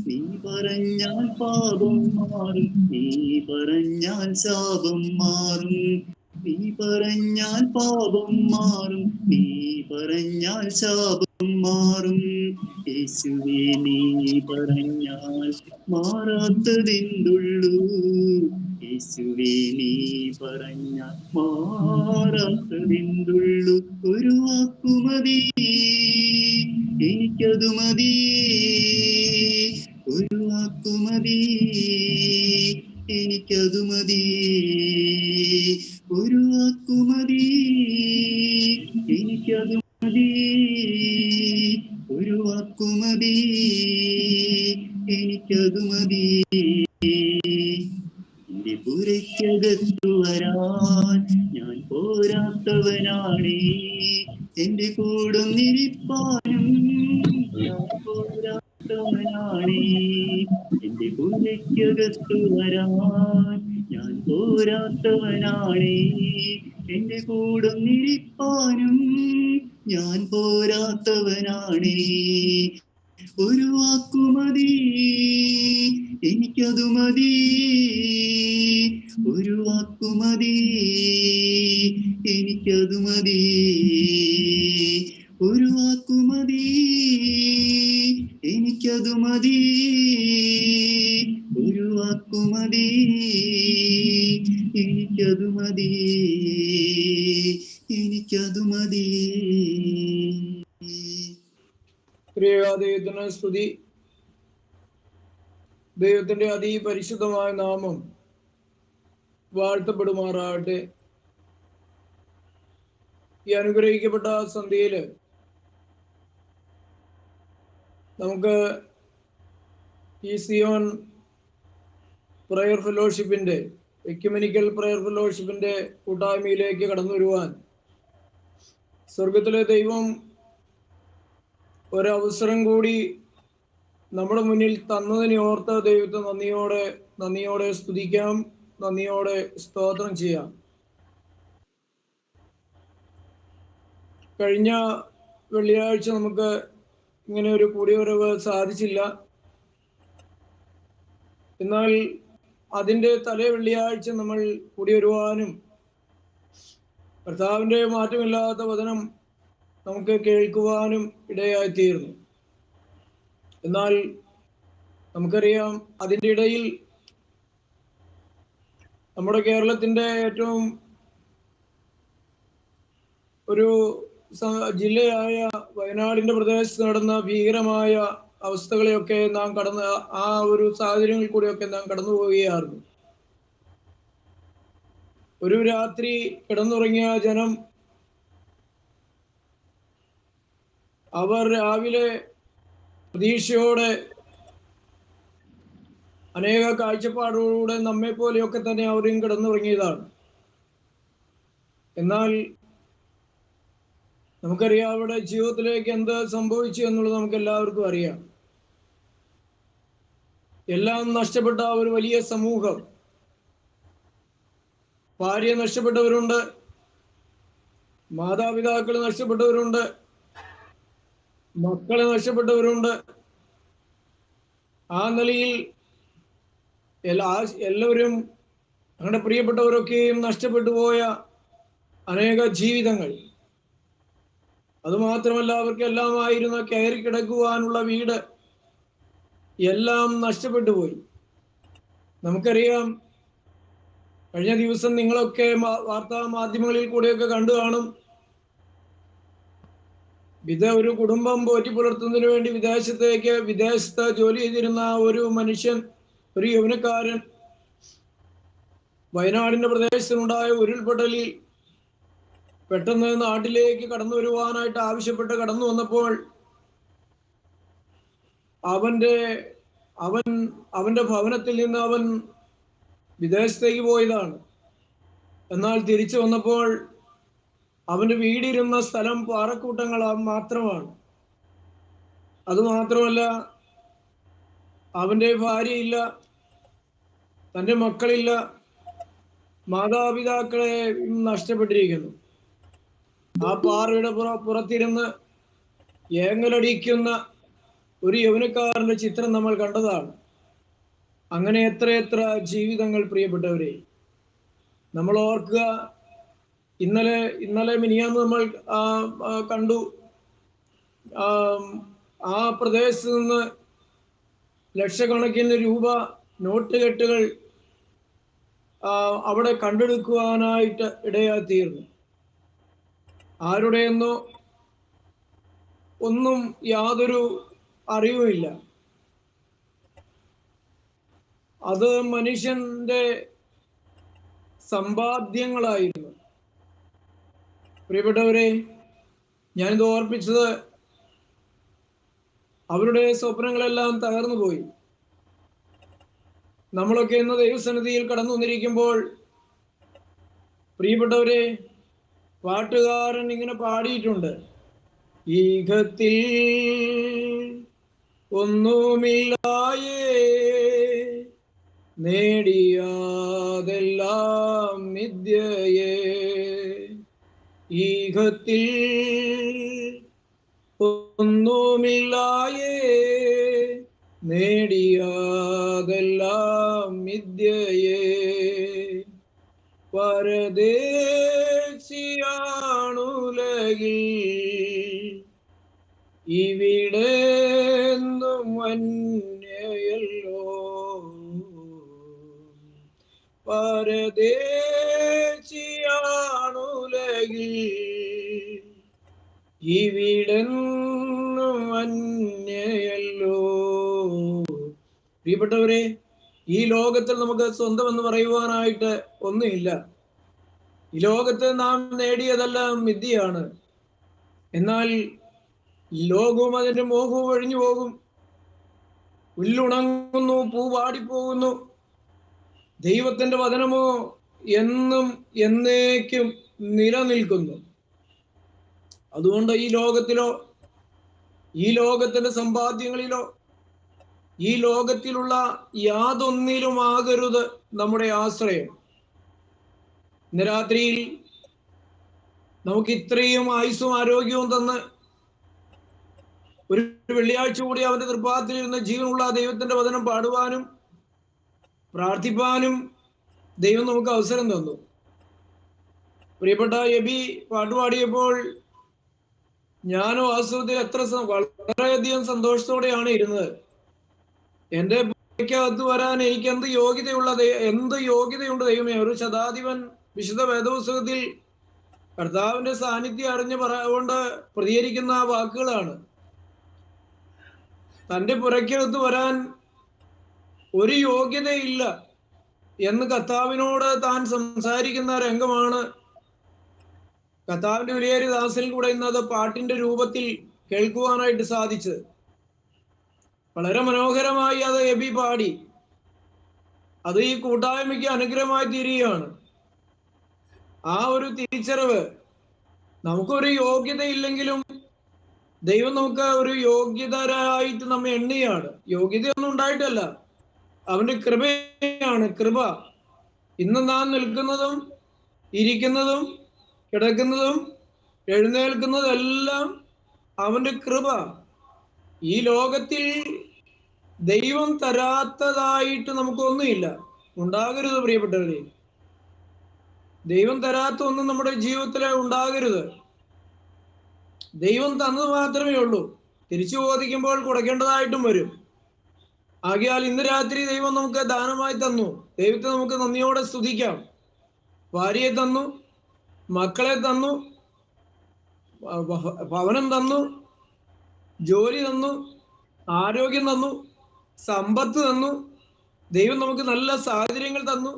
നീ പറഞ്ഞാൽ പാപം മാറും, നീ പറഞ്ഞാൽ ശാപം മാറും. നീ പറഞ്ഞാൽ പാപം മാറും, നീ പറഞ്ഞാൽ ശാപം മാറും. യേശുവേ നീ പറഞ്ഞാൽ മാറാത്തതെന്തുള്ളൂ, യേശുവേ നീ പറഞ്ഞാൽ മാറാത്തതെന്തുള്ളൂ. ഒരു വാക്കുമതി എനിക്കതു മതി, ഒരു വാക്കുമതി എനിക്കതു മതി, ഒരു വാക്കുമതി എനിക്കതു മതി, ഒരു വാക്കുമതി എനിക്കതു മതി. എന്റെ പുരയ്ക്കകത്തു വരാൻ ഞാൻ പോരാത്തവനാണേ, എന്റെ കൂടൊന്നിരിപ്പാനും ഞാൻ പോരാത്തവനാണേ. എന്റെ പുരയ്ക്കകത്തു വരാൻ ഞാൻ പോരാത്തവനാണേ, എന്റെ കൂടൊന്നിരിപ്പാനും ഞാൻ പോരാത്തവനാണേ. ഒരു വാക്കുമതി എനിക്കതു മതി, ഒരു വാക്കുമതി എനിക്കതു മതി, ഒരു വാക്കുമതി എനിക്കതു മതി, ഒരു വാക്കുമതി എനിക്കതു മതി, എനിക്കതു മതി. ദൈവത്തിന് സ്തുതി. ദൈവത്തിന്റെ അതിപരിശുദ്ധമായ നാമം വാഴ്ത്തപ്പെടുമാറാകട്ടെ. ഈ അനുഗ്രഹിക്കപ്പെട്ട സന്ധ്യയില് നമുക്ക് ഈ സിയോൺ പ്രയർ ഫെലോഷിപ്പിന്റെ എക്യുമെനിക്കൽ പ്രയർ ഫെലോഷിപ്പിന്റെ കൂട്ടായ്മയിലേക്ക് കടന്നു വരുവാൻ സ്വർഗത്തിലെ ദൈവം ഒരവസരം കൂടി നമ്മുടെ മുന്നിൽ തന്നതിനെ ഓർത്ത് ദൈവത്തെ നന്ദിയോടെ സ്തുതിക്കാം, നന്ദിയോടെ സ്തോത്രം ചെയ്യാം. കഴിഞ്ഞ വെള്ളിയാഴ്ച നമുക്ക് ഇങ്ങനെ ഒരു കൂടിവരവ് സാധിച്ചില്ല. എന്നാൽ അതിൻ്റെ തലേ വെള്ളിയാഴ്ച നമ്മൾ കൂടിവരുവാനും കർത്താവിൻ്റെ മാറ്റമില്ലാത്ത വചനം നമുക്ക് കേൾക്കുവാനും ഇടയായിത്തീർന്നു. എന്നാൽ നമുക്കറിയാം, അതിൻ്റെ ഇടയിൽ നമ്മുടെ കേരളത്തിൻ്റെ ഏറ്റവും ഒരു ജില്ലയായ വയനാടിൻ്റെ പ്രദേശത്ത് നടന്ന ഭീകരമായ അവസ്ഥകളെയൊക്കെ നാം ആ ഒരു സാഹചര്യങ്ങളിൽ കൂടെയൊക്കെ നാം കടന്നു പോവുകയായിരുന്നു. ഒരു രാത്രി കിടന്നുറങ്ങിയ ജനം അവർ രാവിലെ പ്രതീക്ഷയോടെ അനേക കാഴ്ചപ്പാടുകളൂടെ നമ്മെ പോലെയൊക്കെ തന്നെ അവരും കിടന്നുറങ്ങിയതാണ്. എന്നാൽ നമുക്കറിയാം അവിടെ ജീവിതത്തിലേക്ക് എന്ത് സംഭവിച്ചു എന്നുള്ളത് നമുക്ക് എല്ലാവർക്കും അറിയാം. എല്ലാം നഷ്ടപ്പെട്ട ഒരു വലിയ സമൂഹം. ഭാര്യ നഷ്ടപ്പെട്ടവരുണ്ട്, മാതാപിതാക്കൾ നഷ്ടപ്പെട്ടവരുണ്ട്, മക്കളെ നഷ്ടപ്പെട്ടവരുണ്ട്. ആ നിലയിൽ എല്ലാവരും ഞങ്ങളുടെ പ്രിയപ്പെട്ടവരൊക്കെയും നഷ്ടപ്പെട്ടു പോയ അനേക ജീവിതങ്ങൾ. അതുമാത്രമല്ല, അവർക്കെല്ലാമായിരുന്ന കയറി കിടക്കുവാനുള്ള വീട് എല്ലാം നഷ്ടപ്പെട്ടു പോയി. നമുക്കറിയാം, കഴിഞ്ഞ ദിവസം നിങ്ങളൊക്കെ വാർത്താ മാധ്യമങ്ങളിൽ കൂടെയൊക്കെ കണ്ടു കാണും. ഒരു കുടുംബം പോറ്റി പുലർത്തുന്നതിന് വേണ്ടി വിദേശത്ത് ജോലി ചെയ്തിരുന്ന ഒരു മനുഷ്യൻ, ഒരു യൗവനക്കാരൻ, വയനാടിന്റെ പ്രദേശത്തുണ്ടായ ഉരുൾപൊട്ടലിൽ പെട്ടെന്ന് നാട്ടിലേക്ക് കടന്നു വരുവാനായിട്ട് ആവശ്യപ്പെട്ട് കടന്നു വന്നപ്പോൾ അവന്റെ ഭവനത്തിൽ നിന്ന് അവൻ വിദേശത്തേക്ക് പോയതാണ്. എന്നാൽ തിരിച്ചു വന്നപ്പോൾ അവന്റെ വീടിരുന്ന സ്ഥലം പാറക്കൂട്ടങ്ങൾ മാത്രമാണ്. അതുമാത്രമല്ല, അവന്റെ ഭാര്യയില്ല, തൻ്റെ മക്കളില്ല, മാതാപിതാക്കളെ നഷ്ടപ്പെട്ടിരിക്കുന്നു. ആ പാറയുടെ പുറത്തിരുന്ന് ഏങ്ങലടിക്കുന്ന ഒരു യൗവനക്കാരന്റെ ചിത്രം നമ്മൾ കണ്ടതാണ്. അങ്ങനെ എത്രയെത്ര ജീവിതങ്ങൾ പ്രിയപ്പെട്ടവരെ. നമ്മൾ ഓർക്കുക, ഇന്നലെ മിനിയാന്ന് നമ്മൾ കണ്ടു, ആ പ്രദേശത്ത് നിന്ന് ലക്ഷക്കണക്കിന് രൂപ നോട്ടുകെട്ടുകൾ അവിടെ കണ്ടെടുക്കുവാനായിട്ട് ഇടയായിത്തീർന്നു. ആരുടെയെന്നോ ഒന്നും യാതൊരു അറിവുമില്ല. അത് മനുഷ്യന്റെ സമ്പാദ്യങ്ങളായിരുന്നു. പ്രിയപ്പെട്ടവരെ, ഞാനിത് ഓർപ്പിച്ചത്, അവരുടെ സ്വപ്നങ്ങളെല്ലാം തകർന്നു പോയി. നമ്മളൊക്കെ ഇന്ന് ദൈവസന്നിധിയിൽ കടന്നു വന്നിരിക്കുമ്പോൾ പ്രിയപ്പെട്ടവരെ, പാട്ടുകാരൻ ഇങ്ങനെ പാടിയിട്ടുണ്ട്, ഈഹത്തിൽ ഒന്നുമില്ലായേ നേടിയാതെല്ലാം നിത്യയേ, ഈഹത്തിൽ ഒന്നുമില്ലായേ നേടിയാതെല്ലാം മിഥ്യയേ, പരദേശിയാണുലകിൽ ഇവിടെന്നും അന്യയല്ലോ, പരദേശിയാണുലകിൽ ഇവിടെന്നും അന്യയല്ലോ. പ്രിയപ്പെട്ടവരെ, ഈ ലോകത്തിൽ നമുക്ക് സ്വന്തം എന്ന് പറയുവാനായിട്ട് ഒന്നുമില്ല. ഈ ലോകത്ത് നാം നേടിയതെല്ലാം മിഥ്യയാണ്. എന്നാൽ ലോകവും അതിന്റെ മോഹവും ഒഴിഞ്ഞു പോകും. പുല്ലുണങ്ങുന്നു, പൂ വാടിപ്പോകുന്നു. ദൈവത്തിന്റെ വചനമോ എന്നും എന്നേക്കും നിലനിൽക്കുന്നു. അതുകൊണ്ട് ഈ ലോകത്തിലോ, ഈ ലോകത്തിന്റെ സമ്പാദ്യങ്ങളിലോ, ഈ ലോകത്തിലുള്ള യാതൊന്നിലുമാകരുത് നമ്മുടെ ആശ്രയം. ഇന്ന് രാത്രിയിൽ നമുക്ക് ഇത്രയും ആയുസ്സും ആരോഗ്യവും തന്ന് ഒരു വെള്ളിയാഴ്ച കൂടി അവന്റെ തൃപ്പാദത്തിൽ ഇരുന്ന് ജീവനുള്ള ദൈവത്തിന്റെ വചനം പാടുവാനും പ്രാർത്ഥിപ്പാനും ദൈവം നമുക്ക് അവസരം തന്നു. പ്രിയപ്പെട്ട എബി പാട്ടുപാടിയപ്പോൾ ഞാനോ വാസ്തവത്തിൽ വളരെയധികം സന്തോഷത്തോടെയാണ് ഇരുന്നത്. എന്റെ പുറയ്ക്കകത്ത് വരാൻ എനിക്ക് എന്ത് യോഗ്യതയുണ്ട് ദൈവമേ. ഒരു ശതാധിപൻ വിശുദ്ധ വേദപുസ്തകത്തിൽ കർത്താവിന്റെ സാന്നിധ്യം അറിഞ്ഞ് കൊണ്ട് പ്രതികരിക്കുന്ന വാക്കുകളാണ്. തന്റെ പുറയ്ക്കകത്ത് വരാൻ ഒരു യോഗ്യതയില്ല എന്ന് കർത്താവിനോട് താൻ സംസാരിക്കുന്ന രംഗമാണ് കർത്താവിന്റെ വിലയേറിയ ദാസനിൽ കൂടെ ഇന്നത് പാട്ടിന്റെ രൂപത്തിൽ കേൾക്കുവാനായിട്ട് സാധിച്ചത്. വളരെ മനോഹരമായി അത് എബി പാടി. അത് ഈ കൂട്ടായ്മയ്ക്ക് അനുഗ്രഹമായി തീരുകയാണ്. ആ ഒരു തിരിച്ചറിവ്, നമുക്കൊരു യോഗ്യതയില്ലെങ്കിലും ദൈവം നമുക്ക് ഒരു യോഗ്യതരായിട്ട് നമ്മെ എണ്ണുകയാണ്. യോഗ്യതയൊന്നും ഉണ്ടായിട്ടല്ല, അവന്റെ കൃപയാണ്. കൃപ. ഇന്ന് നാം നിൽക്കുന്നതും ഇരിക്കുന്നതും കിടക്കുന്നതും എഴുന്നേൽക്കുന്നതും എല്ലാം അവന്റെ കൃപ. ഈ ലോകത്തിൽ ദൈവം തരാത്തതായിട്ട് നമുക്കൊന്നുമില്ല, ഉണ്ടാകരുത് പ്രിയപ്പെട്ടവരെ. ദൈവം തരാത്ത ഒന്നും നമ്മുടെ ജീവിതത്തിൽ ഉണ്ടാകരുത്. ദൈവം തന്നത് മാത്രമേ ഉള്ളൂ. തിരിച്ചു ചോദിക്കുമ്പോൾ കൊടുക്കേണ്ടതായിട്ടും വരും. ആകയാൽ ഇന്ന് രാത്രി ദൈവം നമുക്ക് ദാനമായി തന്നു. ദൈവത്തെ നമുക്ക് നന്ദിയോടെ സ്തുതിക്കാം. ഭാര്യയെ തന്നു, മക്കളെ തന്നു, ഭവനം തന്നു, ജോലി തന്നു, ആരോഗ്യം തന്നു, സമ്പത്ത് തന്നു. ദൈവം നമുക്ക് നല്ല സാഹചര്യങ്ങൾ തന്നു,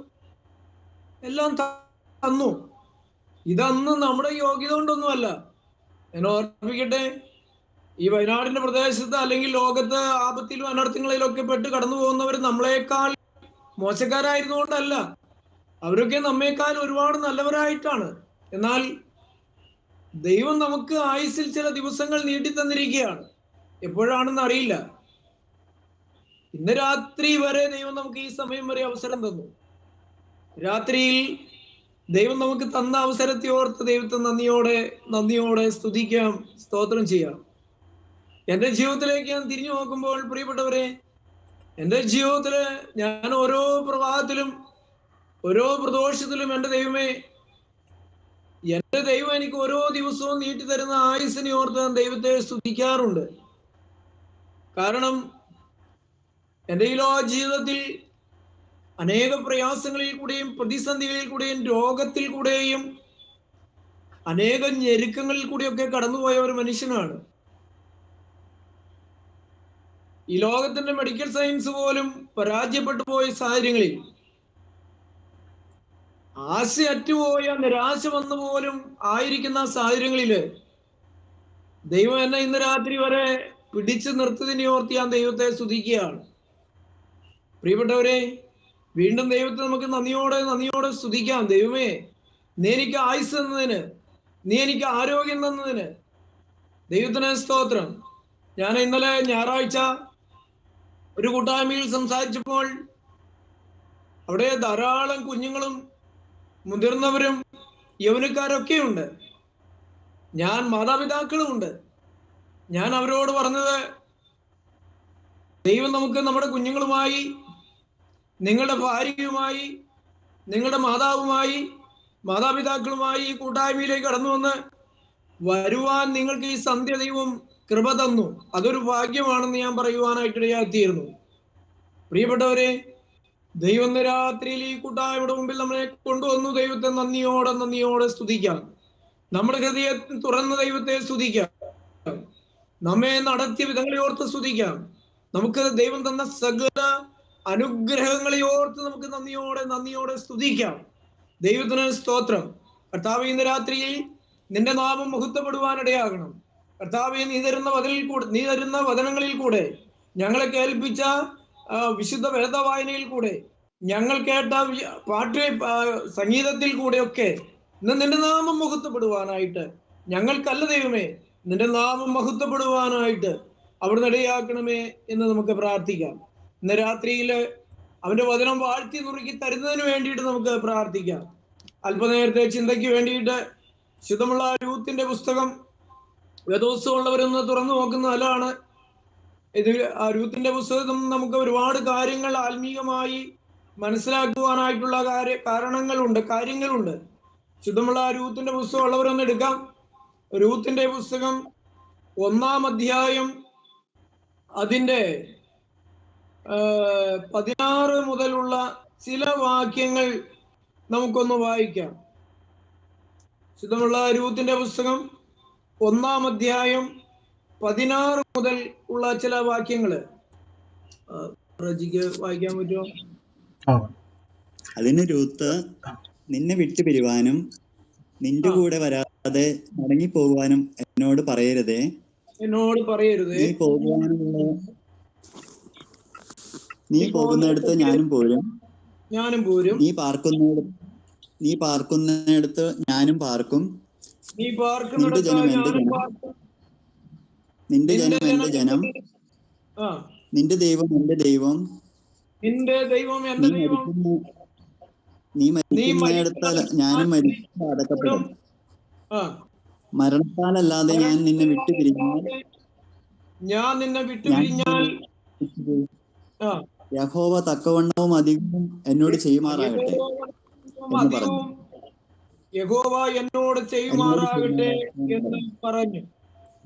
എല്ലാം തന്നു. ഇതൊന്നും നമ്മുടെ യോഗ്യത കൊണ്ടൊന്നുമല്ല. ഞാൻ ഓർമ്മിക്കട്ടെ, ഈ വയനാടിന്റെ പ്രദേശത്ത് അല്ലെങ്കിൽ ലോകത്ത് ആപത്തിലും അനർത്ഥങ്ങളിലൊക്കെ പെട്ട് കടന്നു പോകുന്നവർ നമ്മളെക്കാൾ മോശക്കാരായിരുന്നുകൊണ്ടല്ല. അവരൊക്കെ നമ്മേക്കാൾ ഒരുപാട് നല്ലവരായിട്ടാണ്. എന്നാൽ ദൈവം നമുക്ക് ആയുസ്സിൽ ചില ദിവസങ്ങൾ നീട്ടി തന്നിരിക്കുകയാണ്. എപ്പോഴാണെന്ന് അറിയില്ല. ഇന്ന് രാത്രി വരെ ദൈവം നമുക്ക് ഈ സമയം വരെ അവസരം തന്നു. രാത്രിയിൽ ദൈവം നമുക്ക് തന്ന അവസരത്തെ ഓർത്ത് ദൈവത്തെ നന്ദിയോടെ സ്തുതിക്കാം, സ്തോത്രം ചെയ്യാം. എന്റെ ജീവിതത്തിലേക്ക് ഞാൻ തിരിഞ്ഞു നോക്കുമ്പോൾ പ്രിയപ്പെട്ടവരെ, എന്റെ ജീവിതത്തില് ഞാൻ ഓരോ പ്രഭാതത്തിലും ഓരോ പ്രദോഷത്തിലും എന്റെ ദൈവം എനിക്ക് ഓരോ ദിവസവും നീട്ടി തരുന്ന ആയുസ്സിനെ ഓർത്ത് ഞാൻ ദൈവത്തെ സ്തുതിക്കാറുണ്ട്. കാരണം എൻ്റെ ഈ ലോക ജീവിതത്തിൽ അനേക പ്രയാസങ്ങളിൽ കൂടെയും പ്രതിസന്ധികളിൽ കൂടെയും രോഗത്തിൽ കൂടെയും അനേകം ഞെരുക്കങ്ങളിൽ കൂടിയൊക്കെ കടന്നുപോയ ഒരു മനുഷ്യനാണ്. ഈ ലോകത്തിന്റെ മെഡിക്കൽ സയൻസ് പോലും പരാജയപ്പെട്ടു പോയ സാഹചര്യങ്ങളിൽ, ആശ അറ്റുപോയ നിരാശ വന്നു പോലും ആയിരിക്കുന്ന സാഹചര്യങ്ങളില് ദൈവം എന്നെ ഇന്ന് രാത്രി വരെ പിടിച്ചു നിർത്തിയതിനെ ഓർത്ത് ഞാൻ ദൈവത്തെ സ്തുതിക്കുകയാണ്. പ്രിയപ്പെട്ടവരെ, വീണ്ടും ദൈവത്തെ നമുക്ക് നന്ദിയോടെ സ്തുതിക്കാം. ദൈവമേ, നീ എനിക്ക് ആയുസ് തന്നതിന്, നീ എനിക്ക് ആരോഗ്യം തന്നതിന് ദൈവത്തിന് സ്തോത്രം. ഞാൻ ഇന്നലെ ഞായറാഴ്ച ഒരു കൂട്ടായ്മയിൽ സംസാരിച്ചപ്പോൾ അവിടെ ധാരാളം കുഞ്ഞുങ്ങളും മുതിർന്നവരും യൗവനക്കാരൊക്കെ ഉണ്ട്. ഞാൻ മാതാപിതാക്കളും ഉണ്ട്. ഞാൻ അവരോട് പറഞ്ഞത്, ദൈവം നമുക്ക് നമ്മുടെ കുഞ്ഞുങ്ങളുമായി, നിങ്ങളുടെ ഭാര്യയുമായി, നിങ്ങളുടെ മാതാപിതാക്കളുമായി ഈ കൂട്ടായ്മയിലേക്ക് കടന്നു വന്ന് വരുവാൻ നിങ്ങൾക്ക് ഈ സന്ധ്യ ദൈവം കൃപ തന്നു. അതൊരു ഭാഗ്യമാണെന്ന് ഞാൻ പറയുവാനായിട്ടിടയായിത്തീർന്നു. പ്രിയപ്പെട്ടവരെ, ദൈവം രാത്രിയിൽ ഈ കൂട്ടായ്മയുടെ മുമ്പിൽ നമ്മളെ കൊണ്ടുവന്നു. ദൈവത്തെ നന്ദിയോടെ സ്തുതിക്കാം. നമ്മുടെ ഹൃദയത്തിൽ തുറന്ന ദൈവത്തെ സ്തുതിക്കാം. നമ്മെ നടത്തിയ വിധങ്ങളെ ഓർത്ത് സ്തുതിക്കാം. നമുക്ക് ദൈവം തന്ന സകല അനുഗ്രഹങ്ങളെ ഓർത്ത് നമുക്ക് നന്ദിയോടെ സ്തുതിക്കാം. ദൈവത്തിന് സ്തോത്രം. കർത്താവേ, ഇന്ന് രാത്രിയിൽ നിന്റെ നാമം മഹത്വപ്പെടുവാനിടയാകണം. കർത്താവേ, നീ തരുന്ന വചനങ്ങളിൽ കൂടെ, ഞങ്ങളെ കേൾപ്പിച്ച വിശുദ്ധ വേദവായനയിൽ കൂടെ, ഞങ്ങൾ കേട്ട സംഗീതത്തിൽ കൂടെയൊക്കെ ഇന്ന് നിന്റെ നാമം മഹത്വപ്പെടുവാനായിട്ട്, ഞങ്ങൾക്കല്ല ദൈവമേ, നിന്റെ നാമം മഹത്വപ്പെടുവാനായിട്ട് അവിടുന്ന് ഇടയാക്കണമേ എന്ന് നമുക്ക് പ്രാർത്ഥിക്കാം. ഇന്ന് രാത്രിയില് അവന്റെ വചനം വാഴ്ത്തി നുറുക്കി തരുന്നതിന് വേണ്ടിയിട്ട് നമുക്ക് പ്രാർത്ഥിക്കാം. അല്പനേരത്തെ ചിന്തയ്ക്ക് വേണ്ടിയിട്ട് ശുദ്ധമുള്ള രൂത്തിന്റെ പുസ്തകം വേദോത്സവമുള്ളവരൊന്ന് തുറന്നു നോക്കുന്ന നല്ലതാണ്. ഇത് ആ രൂത്തിന്റെ പുസ്തകം നമുക്ക് ഒരുപാട് കാര്യങ്ങൾ ആത്മീയമായി മനസ്സിലാക്കുവാനായിട്ടുള്ള കാര്യങ്ങളുണ്ട്. ശുദ്ധമുള്ള രൂത്തിന്റെ പുസ്തകം ഉള്ളവരൊന്ന് എടുക്കാം. രൂത്തിന്റെ പുസ്തകം 1-ാം അധ്യായം അതിൻ്റെ 16 മുതലുള്ള ചില വാക്യങ്ങൾ നമുക്കൊന്ന് വായിക്കാം. ശുദ്ധമുള്ള രൂത്തിന്റെ പുസ്തകം 1-ാം അധ്യായം 16 മുതൽ ഉള്ള ചില വാക്യങ്ങള് റജിക്ക് വായിക്കാൻ പറ്റുമോ? അതിന് രൂത്ത്, നിന്നെ വിട്ടുപിരിവാനും നിന്റെ കൂടെ വരാതെ മടങ്ങിപ്പോകുവാനും എന്നോട് പറയരുതേ. നീ പോകുന്നിടത്ത് ഞാനും പോരും. നീ പാർക്കുന്നിടത്ത് ഞാനും പാർക്കും. നിന്റെ ജനം എന്റെ ജനം, നിന്റെ ദൈവം എന്റെ ദൈവം. നീ മരിക്കുന്നിടത്ത് ഞാനും മരിച്ച് അടക്കപ്പെടും. മരണത്താലല്ലാതെ ഞാൻ നിന്നെ വിട്ടുപിരിഞ്ഞാൽ യഹോവ തക്കവണ്ണവും അധികവും എന്നോട് ചെയ്യുമാറാകട്ടെ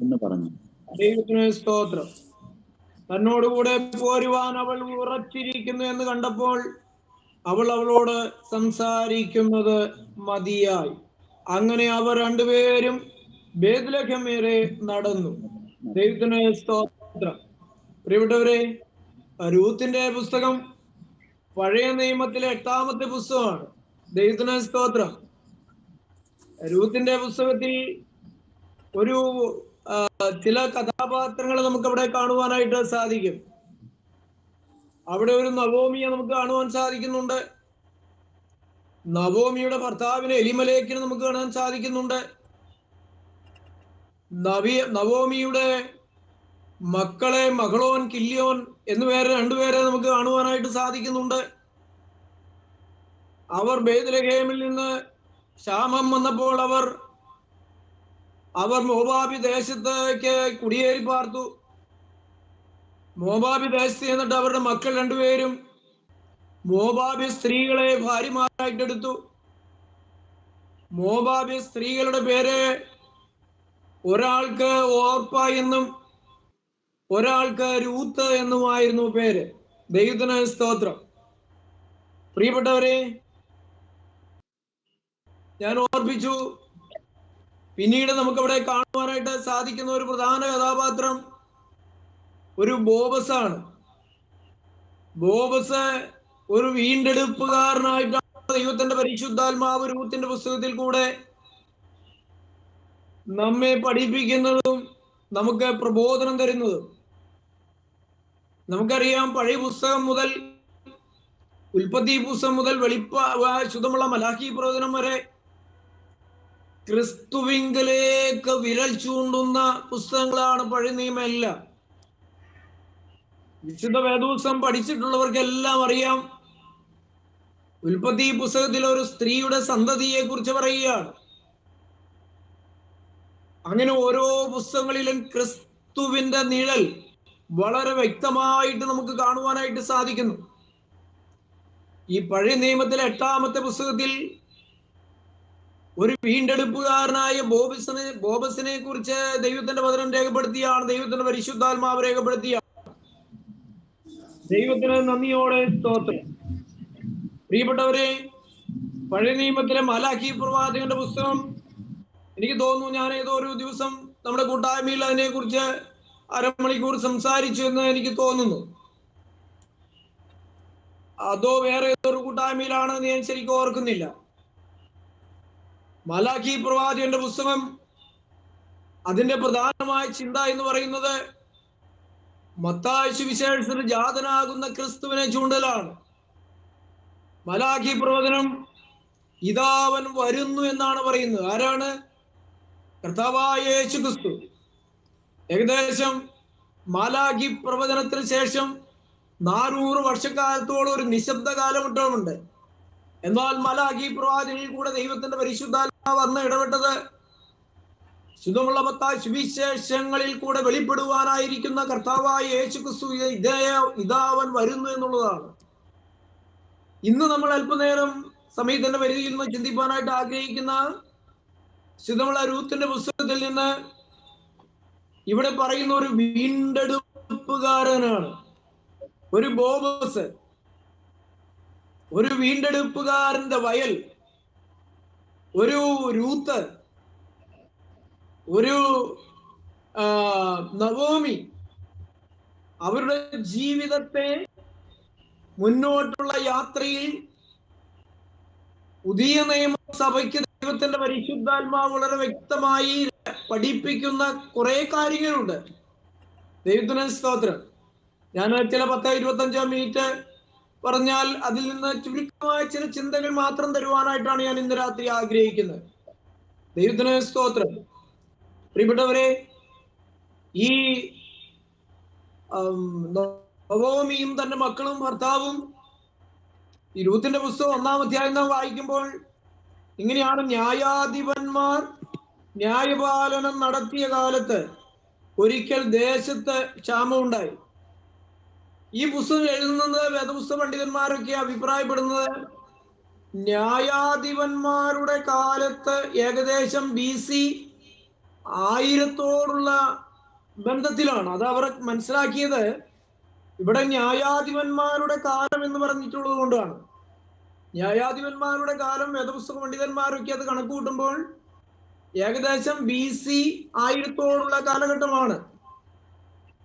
എന്ന് പറഞ്ഞു. ദൈവത്തിന് സ്തോത്രം. തന്നോടുകൂടെ പോരുവാൻ അവൾ ഉറച്ചിരിക്കുന്നു എന്ന് കണ്ടപ്പോൾ അവളോട് സംസാരിക്കുന്നത് മതിയായി. അങ്ങനെ അവർ രണ്ടുപേരും ബേത്ലഹേം വരെ നടന്നു. ദൈവത്തിന് സ്തോത്രം. പ്രിയപ്പെട്ടവരെ, രൂത്തിന്റെ പുസ്തകം പഴയ നിയമത്തിലെ 8-ാമത്തെ പുസ്തകമാണ്. ദൈവത്തിന് സ്തോത്രം. രൂത്തിന്റെ പുസ്തകത്തിൽ ഒരു ചില കഥാപാത്രങ്ങൾ നമുക്ക് അവിടെ കാണുവാനായിട്ട് സാധിക്കും. അവിടെ ഒരു നവോമിയെ നമുക്ക് കാണുവാൻ സാധിക്കുന്നുണ്ട്. നവോമിയുടെ ഭർത്താവിനെ എലിമലേക്കിനെ നമുക്ക് കാണാൻ സാധിക്കുന്നുണ്ട്. നവോമിയുടെ മക്കളെ മകളോൻ, കില്യോൻ രണ്ടുപേരെ നമുക്ക് കാണുവാനായിട്ട് സാധിക്കുന്നുണ്ട്. അവർ ബേത്ലഹേമിൽ നിന്ന് ക്ഷാമം വന്നപ്പോൾ അവർ മോവാബി ദേശത്തേക്ക് കുടിയേറി പാർത്തു. മോവാബി ദേശത്ത് എന്നിട്ട് അവരുടെ മക്കൾ രണ്ടുപേരും മോവാബി സ്ത്രീകളെ ഭാര്യമാരായിട്ടെടുത്തു. മോവാബി സ്ത്രീകളുടെ പേര് ഒരാൾക്ക് ഓർപ്പ എന്നും ഒരാൾക്ക് രൂത്ത് എന്നുമായിരുന്നു പേര്. ദൈവത്തിന് സ്തോത്രം. പ്രിയപ്പെട്ടവരെ, ഞാൻ ഓർപ്പിച്ചു, പിന്നീട് നമുക്കവിടെ കാണുവാനായിട്ട് സാധിക്കുന്ന ഒരു പ്രധാന കഥാപാത്രം ഒരു ബോബസാണ്. ബോബസ് ഒരു വീണ്ടെടുപ്പുകാരനായിട്ടാണ് ദൈവത്തിന്റെ പരിശുദ്ധാത്മാവ് രൂത്തിന്റെ പുസ്തകത്തിൽ കൂടെ നമ്മെ പഠിപ്പിക്കുന്നതും നമുക്ക് പ്രബോധനം തരുന്നതും. നമുക്കറിയാം, പഴയ പുസ്തകം മുതൽ ഉൽപ്പത്തി പുസ്തകം മുതൽ ശുദ്ധമുള്ള മലാഖി പ്രവചനം വരെ ക്രിസ്തുവിങ്കലേക്ക് വിരൽ ചൂണ്ടുന്ന പുസ്തകങ്ങളാണ് പഴയ നിയമം എല്ലാം. വിശുദ്ധ വേദപുസ്തകം പഠിച്ചിട്ടുള്ളവർക്കെല്ലാം അറിയാം, ഉൽപ്പത്തി പുസ്തകത്തിൽ ഒരു സ്ത്രീയുടെ സന്തതിയെ കുറിച്ച് പറയുകയാണ്. അങ്ങനെ ഓരോ പുസ്തകങ്ങളിലും ക്രിസ്തുവിന്റെ നിഴൽ വളരെ വ്യക്തമായിട്ട് നമുക്ക് കാണുവാനായിട്ട് സാധിക്കുന്നു. ഈ പഴയ നിയമത്തിലെ 8-ാമത്തെ പുസ്തകത്തിൽ ഒരു വീണ്ടെടുപ്പുകാരനായ ബോബസിനെ കുറിച്ച് ദൈവത്തിന്റെ വചനം രേഖപ്പെടുത്തിയാണ്, ദൈവത്തിന്റെ പരിശുദ്ധാത്മാവ് രേഖപ്പെടുത്തിയാണ്. ദൈവത്തിന് നന്ദിയോടെ സ്തോത്രം. പ്രിയപ്പെട്ടവരെ, പഴയ നിയമത്തിലെ മലാഖി പ്രവാചകന്റെ പുസ്തകം, എനിക്ക് തോന്നുന്നു ഞാൻ ഏതോ ഒരു ദിവസം നമ്മുടെ കൂട്ടായ്മയിൽ അതിനെ കുറിച്ച് അരമണിക്കൂർ സംസാരിച്ചു എന്ന് എനിക്ക് തോന്നുന്നു. അതോ വേറെ ഏതൊരു കൂട്ടായ്മയിലാണെന്ന് ഞാൻ ശരിക്കും ഓർക്കുന്നില്ല. മലാഖി പ്രവാചകന്റെ പുസ്തകം, അതിന്റെ പ്രധാനമായ ചിന്ത എന്ന് പറയുന്നത് മത്തായി സുവിശേഷത്തിൽ ജാതനാകുന്ന ക്രിസ്തുവിനെ ചൂണ്ടലാണ്. മലാഖി പ്രവചനം ഇതാ അവൻ വരുന്നു എന്നാണ് പറയുന്നത്. ആരാണ്? കർത്താവായ യേശു ക്രിസ്തു. ഏകദേശം മലാഖി പ്രവചനത്തിന് ശേഷം 400 വർഷക്കാലത്തോളം ഒരു നിശബ്ദ കാലഘട്ടമുണ്ട്. എന്നാൽ മലാഖി പ്രവാചകനിൽ കൂടെ ദൈവത്തിന്റെ പരിശുദ്ധാത്മാവ് വന്ന് ഇടപെട്ടത് ശുദ്ധമുള്ള മത്തായി സുവിശേഷങ്ങളിൽ കൂടെ വെളിപ്പെടുവാനായിരിക്കുന്ന കർത്താവായ യേശു ക്രിസ്തു ഇതാ അവൻ വരുന്നു എന്നുള്ളതാണ്. ഇന്ന് നമ്മൾ അല്പനേരം സമയത്തിന്റെ പരിധിയിൽ നിന്ന് ചിന്തിപ്പാനായിട്ട് ആഗ്രഹിക്കുന്ന ശുദ്ധമുള്ള രൂത്തിന്റെ പുസ്തകത്തിൽ നിന്ന് ഇവിടെ പറയുന്ന ഒരു വീണ്ടെടുപ്പുകാരനാണ്, ഒരു ബോബസ്, ഒരു വീണ്ടെടുപ്പുകാരന്റെ വയൽ, ഒരു രൂത്ത്, ഒരു നവോമി. അവരുടെ ജീവിതത്തെ മുന്നോട്ടുള്ള യാത്രയിൽ പുതിയ നിയമസഭയ്ക്ക് ദൈവത്തിന്റെ പരിശുദ്ധാത്മാവ് വളരെ വ്യക്തമായി പഠിപ്പിക്കുന്ന കുറെ കാര്യങ്ങളുണ്ട്. ദൈവത്തിന് സ്തോത്രം. ഞാൻ ചില 10-25 മിനിറ്റ് പറഞ്ഞാൽ അതിൽ നിന്ന് ചുരുക്കമായ ചില ചിന്തകൾ മാത്രം തരുവാനായിട്ടാണ് ഞാൻ ഇന്ന് രാത്രി ആഗ്രഹിക്കുന്നത്. ദൈവത്തിന് സ്തോത്രം. പ്രിയപ്പെട്ടവരെ, ഈ നവോമിയും തന്റെ മക്കളും ഭർത്താവും ഈ രൂത്തിന്റെ പുസ്തകം 1-ാം അധ്യായം നാം വായിക്കുമ്പോൾ ഇങ്ങനെയാണ്: ന്യായാധിപന്മാർ ന്യായപാലനം നടത്തിയ കാലത്ത് ഒരിക്കൽ ദേശത്ത് ക്ഷാമമുണ്ടായി. ഈ പുസ്തകം എഴുതുന്നത് വേദപുസ്തക പണ്ഡിതന്മാരൊക്കെ അഭിപ്രായപ്പെടുന്നത് ന്യായാധിപന്മാരുടെ കാലത്ത് ഏകദേശം BC 1000 ബന്ധത്തിലാണ്. അത് അവർ മനസ്സിലാക്കിയത് ഇവിടെ ന്യായാധിപന്മാരുടെ കാലം എന്ന് പറഞ്ഞിട്ടുള്ളത് കൊണ്ടാണ്. ന്യായാധിപന്മാരുടെ കാലം വേദപുസ്തക പണ്ഡിതന്മാരൊക്കെ അത് കണക്കുകൂട്ടുമ്പോൾ ഏകദേശം BC 1000 കാലഘട്ടമാണ്.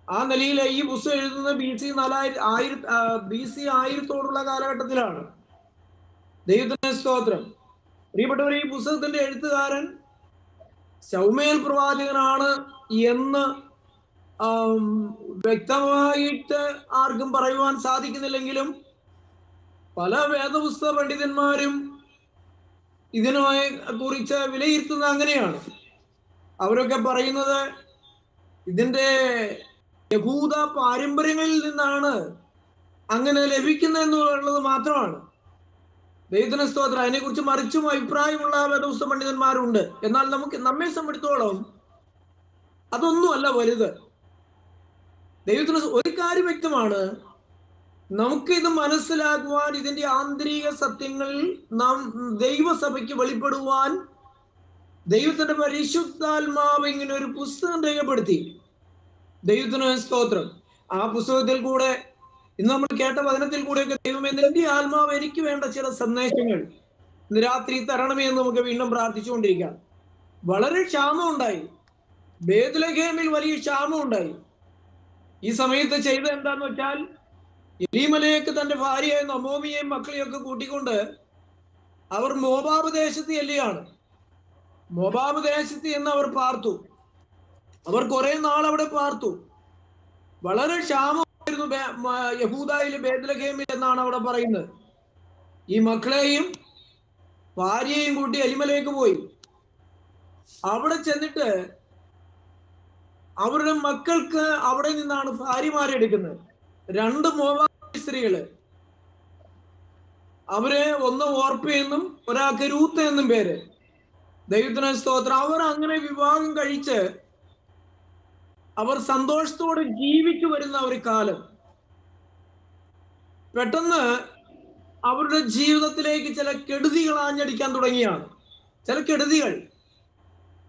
ആ നിലയിൽ ഈ പുസ്തകം എഴുതുന്നത് BC 1000 കാലഘട്ടത്തിലാണ്. ദൈവത്തിന്റെ സ്തോത്രം. പ്രിയപ്പെട്ടവർ, ഈ പുസ്തകത്തിന്റെ എഴുത്തുകാരൻ ശൗമേൽ പ്രവാചകനാണ് എന്ന് വ്യക്തമായിട്ട് ആർക്കും പറയുവാൻ സാധിക്കുന്നില്ലെങ്കിലും പല വേദപുസ്തക പണ്ഡിതന്മാരും ഇതിനെ കുറിച്ച് വിലയിരുത്തുന്നത് അങ്ങനെയാണ്. അവരൊക്കെ പറയുന്നത് ഇതിന്റെ യഹൂദ പാരമ്പര്യങ്ങളിൽ നിന്നാണ് അങ്ങനെ ലഭിക്കുന്നത് എന്നുള്ളത് മാത്രമാണ്. ദൈവത്തിന് സ്തോത്രം. അതിനെക്കുറിച്ച് മറിച്ചും അഭിപ്രായമുള്ള വേദപുസ്തക പണ്ഡിതന്മാരുണ്ട്. എന്നാൽ നമ്മെ സംബന്ധിച്ചിടത്തോളം അതൊന്നുമല്ല വലുത്. ദൈവത്തിന് ഒരു കാര്യം വ്യക്തമാണ്, നമുക്കിത് മനസ്സിലാക്കുവാൻ, ഇതിന്റെ ആന്തരിക സത്യങ്ങളിൽ നാം ദൈവസഭയ്ക്ക് വെളിപ്പെടുവാൻ ദൈവത്തിന്റെ പരിശുദ്ധാത്മാവ് ഇങ്ങനെ ഒരു പുസ്തകം രേഖപ്പെടുത്തി. ദൈവത്തിന് സ്തോത്രം. ആ പുസ്തകത്തിൽ കൂടെ ഇന്ന് നമ്മൾ കേട്ട വചനത്തിൽ കൂടെയൊക്കെ ദൈവമേ നിന്റെ ആത്മാവ് എനിക്ക് വേണ്ട ചില സന്ദേശങ്ങൾ ഇന്ന് രാത്രി തരണമേ എന്ന് നമുക്ക് വീണ്ടും പ്രാർത്ഥിച്ചുകൊണ്ടിരിക്കാം. വളരെ ക്ഷാമം ഉണ്ടായി, ബേത്ലഹേമിൽ വലിയ ക്ഷാമം ഉണ്ടായി. ഈ സമയത്ത് ചെയ്ത എന്താന്ന് വെച്ചാൽ, എലീമലേക്ക് തന്റെ ഭാര്യയെ നമോമിയെയും മക്കളെയൊക്കെ കൂട്ടിക്കൊണ്ട് അവർ മോവാബ് ദേശത്ത് ചെല്ലുകയാണ്. മോവാബ് ദേശത്ത് എന്ന് അവർ പാർത്തു. അവർ കുറെ നാൾ അവിടെ പാർത്തു. വളരെ ക്ഷാമമായിരുന്നു യഹൂദയിലെ ബേത്ലഹേമിൽ എന്നാണ് അവിടെ പറയുന്നത്. ഈ മക്കളെയും ഭാര്യയെയും കൂട്ടി എലിമലേക്ക് പോയി. അവിടെ ചെന്നിട്ട് അവരുടെ മക്കൾക്ക് അവിടെ നിന്നാണ് ഭാര്യമാരെ എടുക്കുന്നത്. 2 മോവാബ് സ്ത്രീകള്, അവര് ഒന്ന് ഓർപ്പ എന്നും ഒരാൾക്ക് രൂത്ത് എന്നും പേര്. ദൈവത്തിന് സ്തോത്രം. അവർ അങ്ങനെ വിവാഹം കഴിച്ച് അവർ സന്തോഷത്തോടെ ജീവിച്ചു വരുന്ന ഒരു കാലം. പെട്ടെന്ന് അവരുടെ ജീവിതത്തിലേക്ക് ചില കെടുതികൾ ആഞ്ഞടിക്കാൻ തുടങ്ങിയാണ്. ചില കെടുതികൾ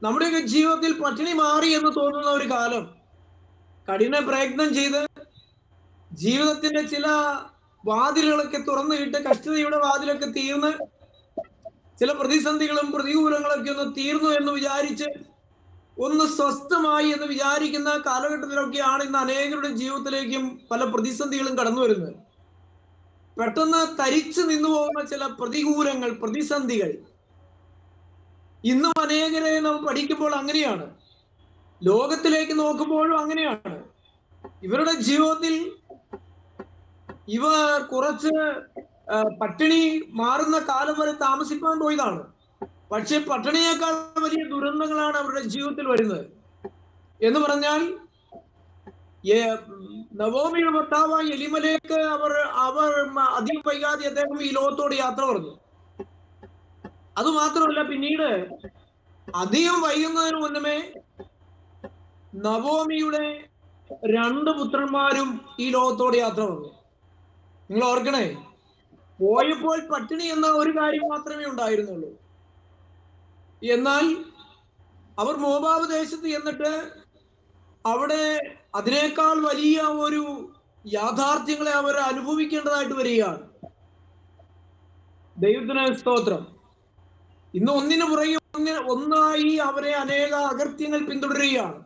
നമ്മുടെയൊക്കെ ജീവിതത്തിൽ പട്ടിണി മാറി എന്ന് തോന്നുന്ന ഒരു കാലം. കഠിന പ്രയത്നം ചെയ്ത് ജീവിതത്തിന്റെ ചില വാതിലുകളൊക്കെ തുറന്നിട്ട്, കഷ്ടതയുടെ വാതിലൊക്കെ തീർന്ന്, ചില പ്രതിസന്ധികളും പ്രതികൂലങ്ങളൊക്കെ ഒന്ന് തീർന്നു എന്ന് വിചാരിച്ച് ഒന്ന് സ്വസ്ഥമായി എന്ന് വിചാരിക്കുന്ന കാലഘട്ടത്തിലൊക്കെയാണ് ഇന്ന് അനേകരുടെ ജീവിതത്തിലേക്കും പല പ്രതിസന്ധികളും കടന്നു വരുന്നത്. പെട്ടെന്ന് തരിച്ചു നിന്നു പോകുന്ന ചില പ്രതികൂലങ്ങൾ, പ്രതിസന്ധികൾ ഇന്നും അനേകരെ നാം പഠിക്കുമ്പോൾ അങ്ങനെയാണ്. ലോകത്തിലേക്ക് നോക്കുമ്പോഴും അങ്ങനെയാണ്. ഇവരുടെ ജീവിതത്തിൽ ഇവർ കുറച്ച് പട്ടിണി മാറുന്ന കാലം വരെ താമസിക്കാൻ പോയതാണ്. പക്ഷെ പട്ടിണിയേക്കാൾ വലിയ ദുരന്തങ്ങളാണ് അവരുടെ ജീവിതത്തിൽ വരുന്നത്. എന്ന് പറഞ്ഞാൽ നവോമിയുടെ ഭർത്താവായ എലിമലേക്ക് അവർ അധികം വൈകാതെ അദ്ദേഹം ഈ ലോകത്തോട് യാത്ര പറഞ്ഞു. അതുമാത്രമല്ല, പിന്നീട് അധികം വൈകുന്നതിന് മുന്നമേ നവോമിയുടെ 2 പുത്രന്മാരും ഈ ലോകത്തോട് യാത്ര പറഞ്ഞു. നിങ്ങൾ ഓർക്കണേ, പോയപ്പോൾ പട്ടിണി എന്ന ഒരു കാര്യം മാത്രമേ ഉണ്ടായിരുന്നുള്ളൂ. എന്നാൽ അവർ മോവാബ് ദേശത്ത് എന്നിട്ട് അവിടെ അതിനേക്കാൾ വലിയ ഒരു യാഥാർത്ഥ്യങ്ങളെ അവർ അനുഭവിക്കേണ്ടതായിട്ട് വരികയാണ്. ദൈവത്തിന് സ്തോത്രം. ഇന്ന് ഒന്നിനു പുറകെ ഒന്നായി അവരെ അനേക അകൃത്യങ്ങൾ പിന്തുടരുകയാണ്.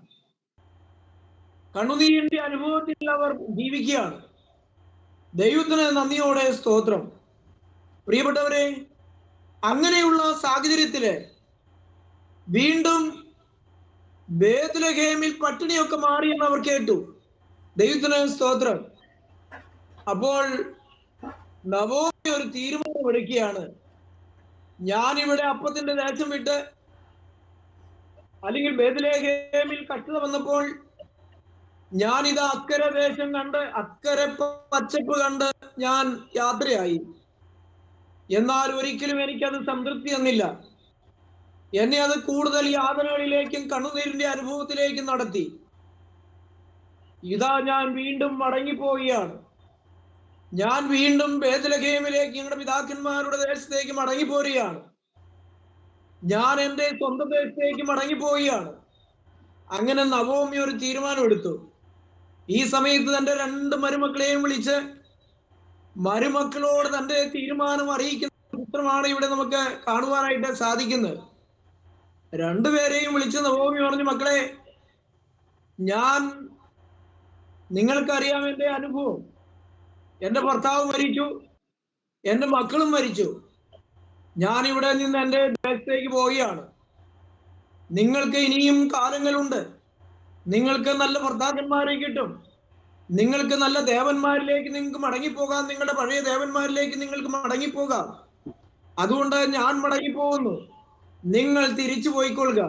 കണ്ണുനീരിന്റെ അനുഭവത്തിൽ അവർ ജീവിക്കുകയാണ്. ദൈവത്തിന് നന്ദിയോടെ സ്തോത്രം. പ്രിയപ്പെട്ടവരെ, അങ്ങനെയുള്ള സാഹചര്യത്തില് വീണ്ടും ബേത്ലഹേമിൽ പട്ടിണിയൊക്കെ മാറിയെന്ന് അവർ കേട്ടു. ദൈവത്തിന് സ്തോത്രം. അപ്പോൾ നവോമി ഒരു തീരുമാനം എടുക്കുകയാണ്. ഞാനിവിടെ അപ്പത്തിന്റെ ദേശം വിട്ട്, അല്ലെങ്കിൽ ബേത്ലഹേമിൽ കഷ്ടത വന്നപ്പോൾ ഞാനിതാ അക്കരെ ദേശം കണ്ട്, അക്കരെ പച്ചപ്പ് കണ്ട് ഞാൻ യാത്രയായി. എന്നാൽ ഒരിക്കലും എനിക്കത് സംതൃപ്തി തന്നില്ല. എന്നെ അത് കൂടുതൽ യാതനകളിലേക്കും കണ്ണുനീരിന്റെ അനുഭവത്തിലേക്കും നടത്തി. ഇതാ ഞാൻ വീണ്ടും മടങ്ങിപ്പോവുകയാണ്. ഞാൻ വീണ്ടും ബേത്ലഹേമിലേക്ക്, ഞങ്ങളുടെ പിതാക്കന്മാരുടെ ദേശത്തേക്ക് മടങ്ങിപ്പോരുകയാണ്. ഞാൻ എൻ്റെ സ്വന്തം ദേശത്തേക്ക് മടങ്ങിപ്പോവുകയാണ്. അങ്ങനെ നവോമി ഒരു തീരുമാനം എടുത്തു. ഈ സമയത്ത് തന്റെ 2 മരുമക്കളെയും വിളിച്ച് മരുമക്കളോട് തന്റെ തീരുമാനം അറിയിക്കുന്ന ചിത്രമാണ് ഇവിടെ നമുക്ക് കാണുവാനായിട്ട് സാധിക്കുന്നത്. 2 പേരെയും വിളിച്ച് നവോമി പറഞ്ഞു, മക്കളെ, നിങ്ങൾക്കറിയാം എൻ്റെ അനുഭവം. എൻ്റെ ഭർത്താവ് മരിച്ചു, എൻ്റെ മക്കളും മരിച്ചു. ഞാൻ ഇവിടെ നിന്ന് എൻ്റെ ദേശത്തേക്ക് പോവുകയാണ്. നിങ്ങൾക്ക് ഇനിയും കാലങ്ങളുണ്ട്. നിങ്ങൾക്ക് നല്ല ഭർത്താക്കന്മാരെ കിട്ടും. നിങ്ങൾക്ക് നല്ല ദേവന്മാരിലേക്ക് നിങ്ങൾക്ക് മടങ്ങിപ്പോകാം. നിങ്ങളുടെ പഴയ ദേവന്മാരിലേക്ക് നിങ്ങൾക്ക് മടങ്ങിപ്പോകാം. അതുകൊണ്ട് ഞാൻ മടങ്ങിപ്പോകുന്നു. നിങ്ങൾ തിരിച്ചു പോയിക്കൊള്ളുക.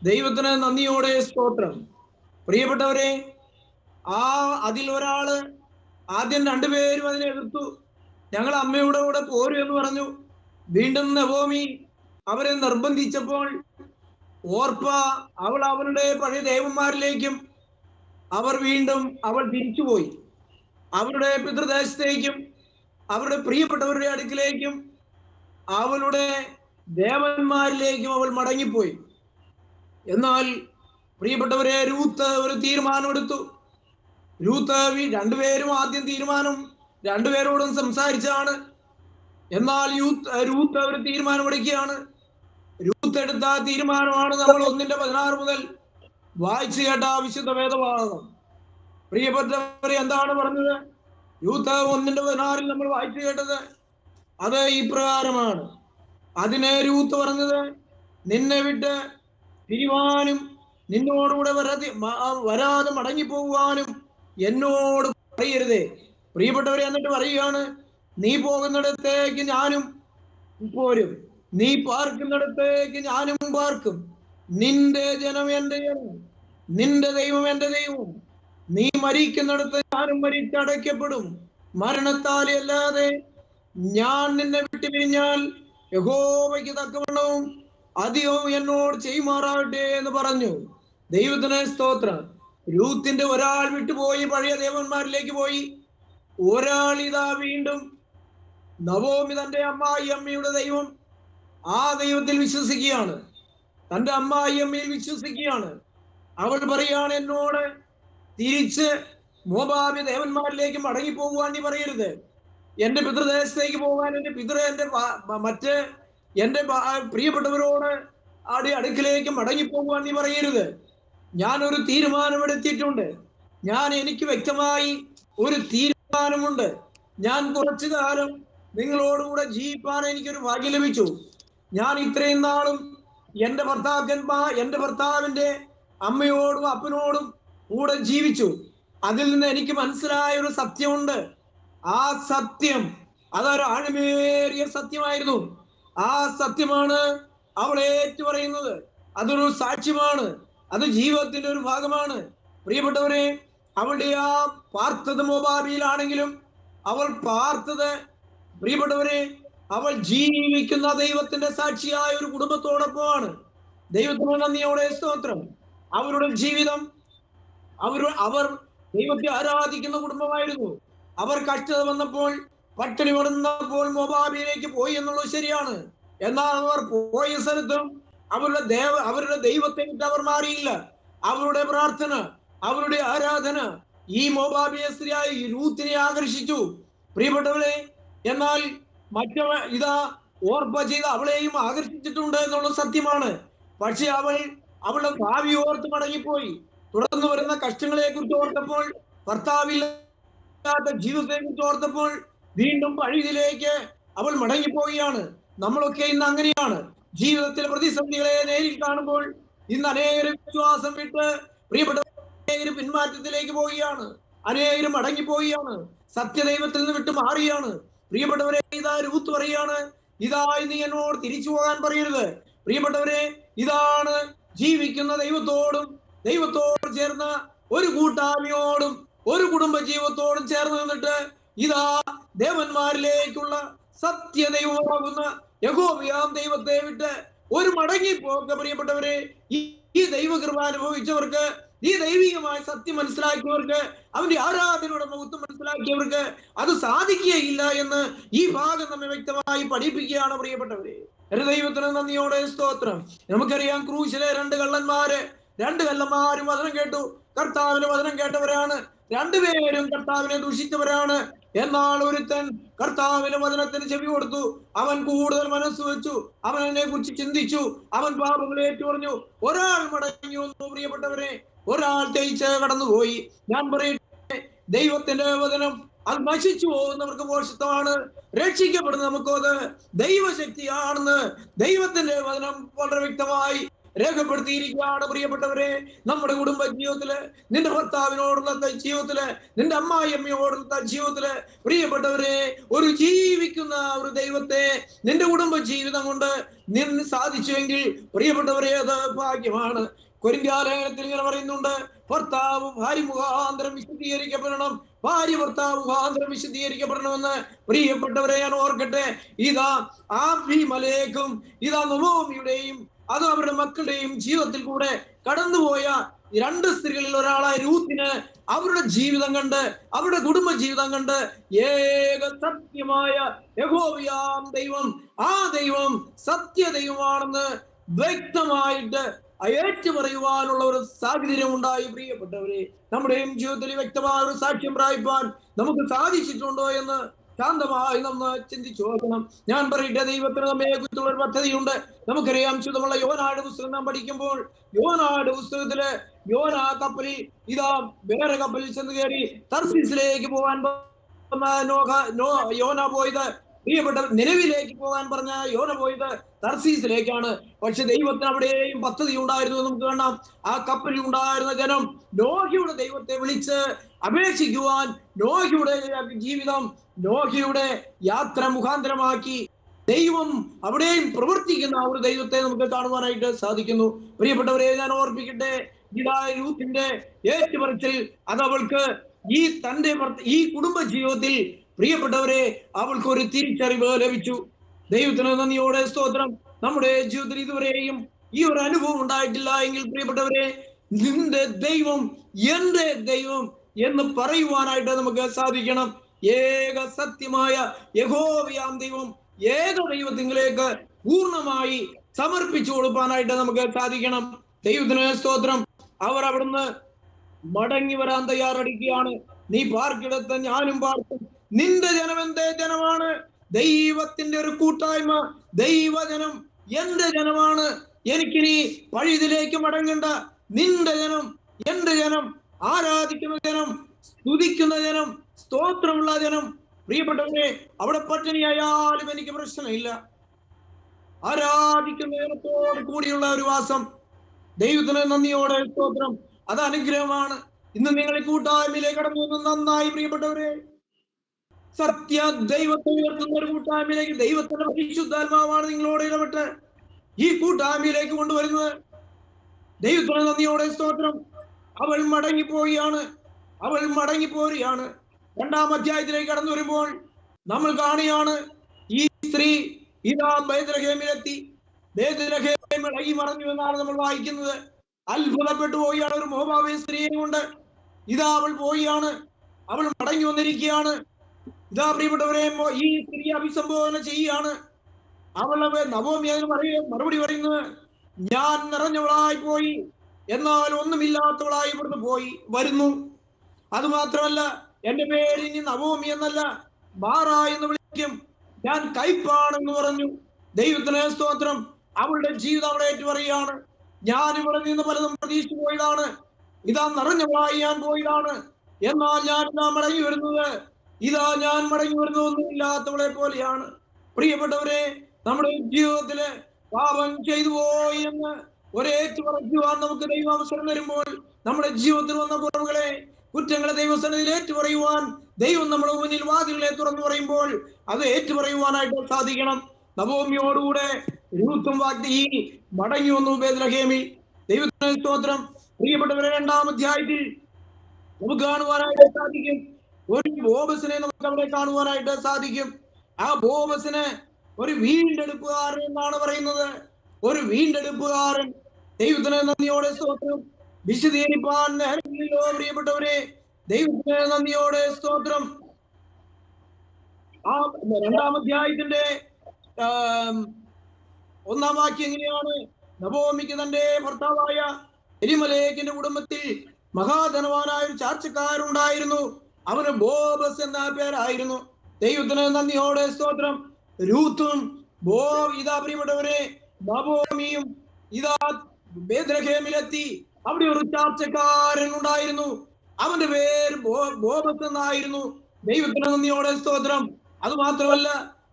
ദൈവത്തിന് നന്ദിയോടെ സ്തോത്രം. പ്രിയപ്പെട്ടവരെ, അതിൽ ഒരാള് ആദ്യം 2 പേരും അതിനെ എതിർത്തു. ഞങ്ങൾ അമ്മയുടെ കൂടെ പോരും എന്ന് പറഞ്ഞു. വീണ്ടും നവോമി അവരെ നിർബന്ധിച്ചപ്പോൾ ഓർപ്പ അവളുടെ പഴയ ദേവന്മാരിലേക്കും അവൾ തിരിച്ചുപോയി. അവരുടെ പിതൃദേശത്തേക്കും അവരുടെ പ്രിയപ്പെട്ടവരുടെ അടുക്കിലേക്കും അവളുടെ ദേവന്മാരിലേക്കും അവൾ മടങ്ങിപ്പോയി. എന്നാൽ പ്രിയപ്പെട്ടവരെ, രൂത്ത് ഒരു തീരുമാനമെടുത്തു. രണ്ടുപേരും ആദ്യം തീരുമാനം രണ്ടുപേരോടും സംസാരിച്ചാണ്. എന്നാൽ രൂത്ത് ഒരു തീരുമാനമെടുക്കുകയാണ്. രൂത്ത് എടുത്ത തീരുമാനമാണ് നമ്മൾ 1:16 മുതൽ വായിച്ചു കേട്ട വിശുദ്ധ വേദഭാഗം. പ്രിയപ്പെട്ടവരെ, എന്താണ് പറഞ്ഞത്? രൂത്ത് 1:16 നമ്മൾ വായിച്ചു കേട്ടത് അത് ഇപ്രകാരമാണ്. അതിനെ രൂത്ത് പറഞ്ഞത്, നിന്നെ വിട്ട് തിരിവാനും നിന്നോടുകൂടെ വരാതെ മടങ്ങിപ്പോകുവാനും എന്നോട് പറയരുതേ. പ്രിയപ്പെട്ടവരെ, എന്നിട്ട് പറയുകയാണ്, നീ പോകുന്നിടത്തേക്ക് ഞാനും പോരും, നീ പാർക്കുന്നിടത്തേക്ക് ഞാനും പാർക്കും, നിന്റെ ജനം എന്റെ ജനം, നിന്റെ ദൈവം എന്റെ ദൈവവും, നീ മരിക്കുന്നിടത്ത് ഞാനും മരിച്ചടയ്ക്കപ്പെടും, മരണത്താൽ അല്ലാതെ ഞാൻ നിന്നെ വിട്ടുപിരിഞ്ഞാൽ യഹോവയ്ക്ക് തക്കവണ്ണവും അധികവും എന്നോട് ചെയ്യുമാറാകട്ടെ എന്ന് പറഞ്ഞു. ദൈവത്തിന് സ്തോത്രം. രൂത്തിന്റെ ഒരാൾ വിട്ടുപോയി, പഴയ ദേവന്മാരിലേക്ക് പോയി. ഒരാൾ ഇതാ വീണ്ടും നവോമി തന്റെ അമ്മായിയമ്മയുടെ ദൈവം, ആ ദൈവത്തിൽ വിശ്വസിക്കുകയാണ്. തന്റെ അമ്മായിയമ്മയിൽ വിശ്വസിക്കുകയാണ്. അവൾ പറയാണ്, എന്നോട് തിരിച്ച് മോവാബ് ദേവന്മാരിലേക്ക് മടങ്ങിപ്പോകുവാൻ നീ പറയരുത്. എന്റെ പിതൃദേശത്തേക്ക് പോകാൻ, എന്റെ പ്രിയപ്പെട്ടവരോട് അടുക്കിലേക്ക് മടങ്ങിപ്പോകുവാൻ നീ പറയരുത്. ഞാനൊരു തീരുമാനമെടുത്തിട്ടുണ്ട്. എനിക്ക് വ്യക്തമായി ഒരു തീരുമാനമുണ്ട്. ഞാൻ കുറച്ചു കാലം നിങ്ങളോടുകൂടെ ജീവിപ്പാൻ എനിക്കൊരു ഭാഗ്യം ലഭിച്ചു. ഞാൻ ഇത്രയും നാളും എന്റെ ഭർത്താവിന്റെ അമ്മയോടും അപ്പനോടും കൂടെ ജീവിച്ചു. അതിൽ നിന്ന് എനിക്ക് മനസ്സിലായ ഒരു സത്യമുണ്ട്. ആ സത്യം അതൊരു ആഴമേറിയ സത്യമായിരുന്നു. ആ സത്യമാണ് അവൾ ഏറ്റുപറയുന്നത്. അതൊരു സാക്ഷ്യമാണ്. അത് ജീവിതത്തിന്റെ ഒരു ഭാഗമാണ്. പ്രിയപ്പെട്ടവരെ, അവളുടെ ആ പാർത്തത് മോവാബിലാണെങ്കിലും അവൾ പാർത്തത്, പ്രിയപ്പെട്ടവരെ, അവൾ ജീവിക്കുന്ന ദൈവത്തിന്റെ സാക്ഷിയായ ഒരു കുടുംബത്തോടൊപ്പമാണ്. ദൈവത്തിന് നന്ദിയോടെ സ്തോത്രം. അവരുടെ ജീവിതം അവർ ദൈവത്തെ ആരാധിക്കുന്ന കുടുംബമായിരുന്നു. അവർ കഷ്ടത വന്നപ്പോൾ, പട്ടിണി വന്നപ്പോൾ മോവാബിലേക്ക് പോയി എന്നുള്ളത് ശരിയാണ്. എന്നാൽ അവർ പോയ സ്ഥലത്തും അവരുടെ ദൈവത്തെ വിട്ട് അവർ മാറിയില്ല. അവരുടെ പ്രാർത്ഥന, അവരുടെ ആരാധന ഈ മോവാബിയ സ്ത്രീയായ രൂത്തിനെ ആകർഷിച്ചു. പ്രിയപ്പെട്ടവരെ, എന്നാൽ ഇതാ ഓർപ്പ ചെയ്ത് അവളെയും ആകർഷിച്ചിട്ടുണ്ട് എന്നുള്ള സത്യമാണ്. പക്ഷെ അവളുടെ ഭാവി ഓർത്ത് മടങ്ങിപ്പോയി. തുടർന്ന് വരുന്ന കഷ്ടങ്ങളെ കുറിച്ച് ഓർത്തപ്പോൾ, ഭർത്താവില്ലാത്ത ജീവിതത്തെ കുറിച്ച് ഓർത്തപ്പോൾ വീണ്ടും പഴയതിലേക്ക് അവൾ മടങ്ങിപ്പോവുകയാണ്. നമ്മളൊക്കെ ഇന്ന് അങ്ങനെയാണ്. ജീവിതത്തിലെ പ്രതിസന്ധികളെ നേരിൽ കാണുമ്പോൾ ഇന്ന് അനേകരും വിശ്വാസം വിട്ട് പ്രിയപ്പെട്ട പിന്മാറ്റത്തിലേക്ക് പോവുകയാണ്. അനേകരും മടങ്ങിപ്പോവുകയാണ്. സത്യദൈവത്തിൽ നിന്ന് വിട്ട് മാറിയാണ്. പ്രിയപ്പെട്ടവരെ, ഇതാ രൂത്ത് പറയാണ്, ഇതാ നീ എന്നോട് തിരിച്ചു പോകാൻ പറയരുത്. പ്രിയപ്പെട്ടവരെ, ഇതാണ് ജീവിക്കുന്ന ദൈവത്തോട് ചേർന്ന ഒരു കൂട്ടായ്മയോടും ഒരു കുടുംബ ജീവിതത്തോടും ചേർന്ന് നിന്നിട്ട് ഇതാ ദേവന്മാരിലേക്കുള്ള സത്യദൈവമാകുന്ന യഹോവയാം ദൈവത്തെ വിട്ട് ഒരു മടങ്ങിപ്പോക്ക്. പ്രിയപ്പെട്ടവരെ, ഈ ദൈവകൃപ അനുഭവിച്ചവർക്ക്, ഈ ദൈവികമായ സത്യം മനസ്സിലാക്കിയവർക്ക്, അവന്റെ ആരാധനയുടെ മഹത്വം മനസ്സിലാക്കിയവർക്ക് അത് സാധിക്കുകയില്ല എന്ന് ഈ ഭാഗം നമ്മെ വ്യക്തമായി പഠിപ്പിക്കുകയാണ്. പ്രിയപ്പെട്ടവരെ, ദൈവത്തിന് നന്ദിയോടെ സ്തോത്രം. നമുക്കറിയാം, ക്രൂശിലെ രണ്ട് കള്ളന്മാരും വചനം കേട്ടു. കർത്താവിന്റെ വചനം കേട്ടവരാണ്. രണ്ടുപേരും കർത്താവിനെ ദൂഷിച്ചവരാണ്. എന്നാൽ ഒരുത്തൻ കർത്താവിന്റെ വചനത്തിന് ചെവി കൊടുത്തു. അവൻ കൂടുതൽ മനസ്സ് വെച്ചു. അവൻ അതിനെ കുറിച്ച് ചിന്തിച്ചു. അവൻ പാപങ്ങളെ ഏറ്റുപറഞ്ഞു. ഒരാൾ മടങ്ങി വന്നു. പ്രിയപ്പെട്ടവരെ, ഒരാൾ തേച്ച് കടന്നുപോയി. ഞാൻ പറയട്ടെ, ദൈവത്തിന്റെ വചനം അത് നശിച്ചു പോകുന്നവർക്ക് മോശത്വമാണ്. രക്ഷിക്കപ്പെടുന്ന നമുക്കത് ദൈവശക്തിയാണെന്ന് ദൈവത്തിന്റെ വചനം വളരെ വ്യക്തമായി രേഖപ്പെടുത്തിയിരിക്കുകയാണ്. പ്രിയപ്പെട്ടവരെ, നമ്മുടെ കുടുംബ ജീവിതത്തില്, നിന്റെ ഭർത്താവിനോടുള്ള ജീവിതത്തില്, നിന്റെ അമ്മായിയമ്മയോടുള്ള ജീവിതത്തില്, പ്രിയപ്പെട്ടവരെ, ഒരു ജീവിക്കുന്ന ഒരു ദൈവത്തെ നിന്റെ കുടുംബ ജീവിതം കൊണ്ട് നിന്ന് സാധിച്ചുവെങ്കിൽ പ്രിയപ്പെട്ടവരെ, അത് ഭാഗ്യമാണ്. കൊരിന്ത്യലേഖനത്തിൽ ഇങ്ങനെ പറയുന്നുണ്ട്, ഭർത്താവ് ഭാര്യ മുഖാന്തരം വിശുദ്ധീകരിക്കപ്പെടണം, ഭാര്യ ഭർത്താവ് മുഖാന്തരം വിശുദ്ധീകരിക്കപ്പെടണമെന്ന്. പ്രിയപ്പെട്ടവരെ, ഞാൻ ഓർക്കട്ടെ, ഇതാ ആബിമലേക്കും ഇതാ നവോമിയുടെയും അത് അവരുടെ മക്കളുടെയും ജീവിതത്തിൽ കൂടെ കടന്നുപോയ രണ്ട് സ്ത്രീകളിൽ ഒരാളായ രൂത്തിന് അവരുടെ ജീവിതം കണ്ട്, അവരുടെ കുടുംബ ജീവിതം കണ്ട് ഏക സത്യമായ യഹോവയാം ദൈവം, ആ ദൈവം സത്യദൈവമാണെന്ന് വ്യക്തമായിട്ട് ഏറ്റു പറയുവാനുള്ള ഒരു സാഹചര്യം ഉണ്ടായി. പ്രിയപ്പെട്ടവരെ, നമ്മുടെയും ജീവിതത്തിൽ വ്യക്തമായ ഒരു സാക്ഷ്യം പ്രാപിപ്പാൻ നമുക്ക് സാധിച്ചിട്ടുണ്ടോ എന്ന് ശാന്തമായി നമ്മൾ ചിന്തിച്ചു നോക്കണം. ഞാൻ പറയട്ടെ, ദൈവത്തിന് നമ്മെ കുറിച്ചുള്ള ഒരു പദ്ധതിയുണ്ട്. നമുക്കറിയാം, ശുദ്ധമുള്ള യോനായുടെ പുസ്തകം നാം പഠിക്കുമ്പോൾ യോനായുടെ പുസ്തകത്തില് യോന കപ്പലിൽ ഇതാ വേറെ കപ്പലിൽ ചെന്ന് കയറി തർസീസിലേക്ക് പോകാൻ യോന പോയത്, പ്രിയപ്പെട്ട നിലവിലേക്ക് പോകാൻ പറഞ്ഞ യോന പോയത് തർസീസിലേക്കാണ്. പക്ഷെ ദൈവത്തിന് അവിടെയും പദ്ധതി ഉണ്ടായിരുന്നു. നമുക്ക് കാണാം, ആ കപ്പലിൽ ഉണ്ടായിരുന്ന ജനം നോഹയുടെ ദൈവത്തെ വിളിച്ച് അപേക്ഷിക്കുവാൻ നോഹയുടെ ജീവിതം, നോഹയുടെ യാത്ര മുഖാന്തരമാക്കി ദൈവം അവിടെയും പ്രവർത്തിക്കുന്ന ആ ഒരു ദൈവത്തെ നമുക്ക് കാണുവാനായിട്ട് സാധിക്കുന്നു. പ്രിയപ്പെട്ടവരെ, ഞാൻ ഓർപ്പിക്കട്ടെ, ഇതായ രൂത്തിന്റെ ഏറ്റുപറച്ചിൽ അത് അവൾക്ക് ഈ കുടുംബ ജീവിതത്തിൽ, പ്രിയപ്പെട്ടവരെ, അവൾക്ക് ഒരു തിരിച്ചറിവ് ലഭിച്ചു. ദൈവത്തിന് നന്ദിയോടെ സ്തോത്രം. നമ്മുടെ ജീവിതത്തിൽ ഇതുവരെയും ഈ ഒരു അനുഭവം ഉണ്ടായിട്ടില്ല എങ്കിൽ, പ്രിയപ്പെട്ടവരെ, നിന്റെ ദൈവം എന്റെ ദൈവം എന്ന് പറയുവാനായിട്ട് നമുക്ക് സാധിക്കണം. ഏക സത്യമായ യഹോവയാം ദൈവം, ഏക ദൈവത്തിലേക്ക് പൂർണ്ണമായി സമർപ്പിച്ചു കൊടുക്കാനായിട്ട് നമുക്ക് സാധിക്കണം. ദൈവത്തിന് സ്തോത്രം. അവർ അവിടുന്ന് മടങ്ങി വരാൻ തയ്യാറെടുക്കുകയാണ്. നീ പാർക്കിടത്ത് ഞാനും പാർക്കും, നിന്റെ ജനം എന്റെ ജനമാണ്. ദൈവത്തിന്റെ ഒരു കൂട്ടായ്മ, ദൈവജനം എന്റെ ജനമാണ്. എനിക്കിനി പഴുതിലേക്ക് മടങ്ങണ്ട. നിന്റെ ജനം എന്റെ ജനം, ആരാധിക്കുന്ന ജനം, സ്തുതിക്കുന്ന ജനം, സ്തോത്രമുള്ള ജനം. പ്രിയപ്പെട്ടവരെ, അവിടെ പട്ടിണിയായാലും എനിക്ക് പ്രശ്നമില്ല. ആരാധിക്കുന്ന ജനത്തോട് കൂടിയുള്ള ഒരു വാസം, ദൈവത്തിന് നന്ദിയോടെ സ്തോത്രം. അത് അനുഗ്രഹമാണ്. ഇന്ന് നിങ്ങൾ ഈ കൂട്ടായ്മയിലേക്ക് കടന്നു വന്ന് നന്നായി. പ്രിയപ്പെട്ടവരെ, സത്യ ദൈവത്തെ ഉയർത്തുന്ന ഒരു കൂട്ടായ്മയിലേക്ക് ദൈവത്തിന്റെ പരിശുദ്ധാത്മാവാണ് നിങ്ങളോട് ഇടപെട്ട് ഈ കൂട്ടായ്മയിലേക്ക് കൊണ്ടുവരുന്നത്. ദൈവത്തിന് നന്ദിയോടെ സ്തോത്രം. അവൾ മടങ്ങിപ്പോവുകയാണ്, അവൾ മടങ്ങിപ്പോരുകയാണ്. 2-ാം അധ്യായത്തിലേക്ക് കടന്നു വരുമ്പോൾ നമ്മൾ കാണുകയാണ്, ഈ സ്ത്രീ ഇതാ ബേത്ലഹേമിലെത്തി. ബേത്ലഹേം ഇളകി മറഞ്ഞു എന്നാണ് നമ്മൾ വായിക്കുന്നത്. അത്ഭുതപ്പെട്ടു പോവുകയാണ്. ഒരു മോവാബ് സ്ത്രീയെ കൊണ്ട് ഇതാ അവൾ പോവുകയാണ്, അവൾ മടങ്ങി വന്നിരിക്കുകയാണ്. ഇതാ പ്രിയപ്പെട്ടവരെ, ഈ സ്ത്രീ അഭിസംബോധന ചെയ്യുകയാണ്. അവളെ നവോമി അതിന് മറുപടി പറയുന്നത്, ഞാൻ നിറഞ്ഞവളായി പോയി, എന്നാൽ ഒന്നുമില്ലാത്തവളായി ഇവിടുന്ന് പോയി വരുന്നു. അത് മാത്രമല്ല, എന്റെ പേര് ഇനി നവോമി എന്നല്ല, മാറ എന്ന് വിളിക്കും. ഞാൻ കയ്പാണെന്ന് പറഞ്ഞു. ദൈവത്തിന് സ്തോത്രം. അവളുടെ ജീവിതം അവളെ ഏറ്റു പറയുകയാണ്. ഞാൻ ഇവിടെ നിന്ന് പലതും പ്രതീക്ഷിച്ചു പോയതാണ്, ഇതാ നിറഞ്ഞവളായി ഞാൻ പോയതാണ്, എന്നാൽ ഞാൻ ഇതാ മടങ്ങി വരുന്നത്, ഞാൻ മടങ്ങി വരുന്നത് ഒന്നുമില്ലാത്തവളെ പോലെയാണ്. പ്രിയപ്പെട്ടവരെ, നമ്മുടെ ജീവിതത്തില് പാപം ചെയ്തു പോയി എന്ന് ഒരേറ്റു പറയുവാൻ നമുക്ക് ദൈവം അവസരം തരുമ്പോൾ, നമ്മുടെ ജീവിതത്തിൽ വന്ന കുറവുകളെ, കുറ്റങ്ങളെ ദൈവസന്നിധിയിൽ ഏറ്റുപറയുവാൻ ദൈവം നമ്മുടെ മുന്നിൽ വാതിലുകളെ തുറന്നു പറയുമ്പോൾ അത് ഏറ്റുപറയുവാനായിട്ട് സാധിക്കണം. നവോമിയോടുകൂടെ രൂത്തും ഈ മടങ്ങി വന്നു ബേത്ലഹേമിൽ. ദൈവത്തിന് സ്തോത്രം. പ്രിയപ്പെട്ടവരെ, 2-ാം അധ്യായത്തിൽ നമുക്ക് കാണുവാനായിട്ട് സാധിക്കും, ഒരു ബോബസിനെ നമുക്ക് അവിടെ കാണുവാനായിട്ട് സാധിക്കും. ആ ബോബസിന് ഒരു വീണ്ടെടുപ്പുകാരൻ എന്നാണ് പറയുന്നത്. ഒരു വീണ്ടെടുപ്പുകാരൻ. ദൈവത്തിന് നന്ദിയോടെ സ്തോത്രം. വിശദീകരിപ്പാൻ നേരമില്ലല്ലോ പ്രിയപ്പെട്ടവരെ. ദൈവത്തിന് നന്ദിയോടെ സ്തോത്രം. ആ 2-ാം അധ്യായത്തിന്റെ 1-ാം വാക്യം എങ്ങനെയാണ്? നവോമിക്ക് തന്റെ ഭർത്താവായ എലിമലേക്കിന്റെ കുടുംബത്തിൽ മഹാധനവാനായ ഒരു ചാർച്ചക്കാരുണ്ടായിരുന്നു. അവന് ബോബസ് എന്ന പേരായിരുന്നു. ദൈവത്തിന് നന്ദിയോടെ സ്തോത്രം. രൂത്തും ഇതാ പ്രിയപ്പെട്ടവരെ, നവോമിയും ഇതാ ബേത്ലഹേമിലെത്തി. അവിടെ ഒരു ചാർച്ചക്കാരൻ ഉണ്ടായിരുന്നു. അവന്റെ പേര് ബോബസ് എന്നായിരുന്നു. ദൈവത്തിന് നന്ദിയോടെ സ്തോത്രം. അത് മാത്രമല്ല,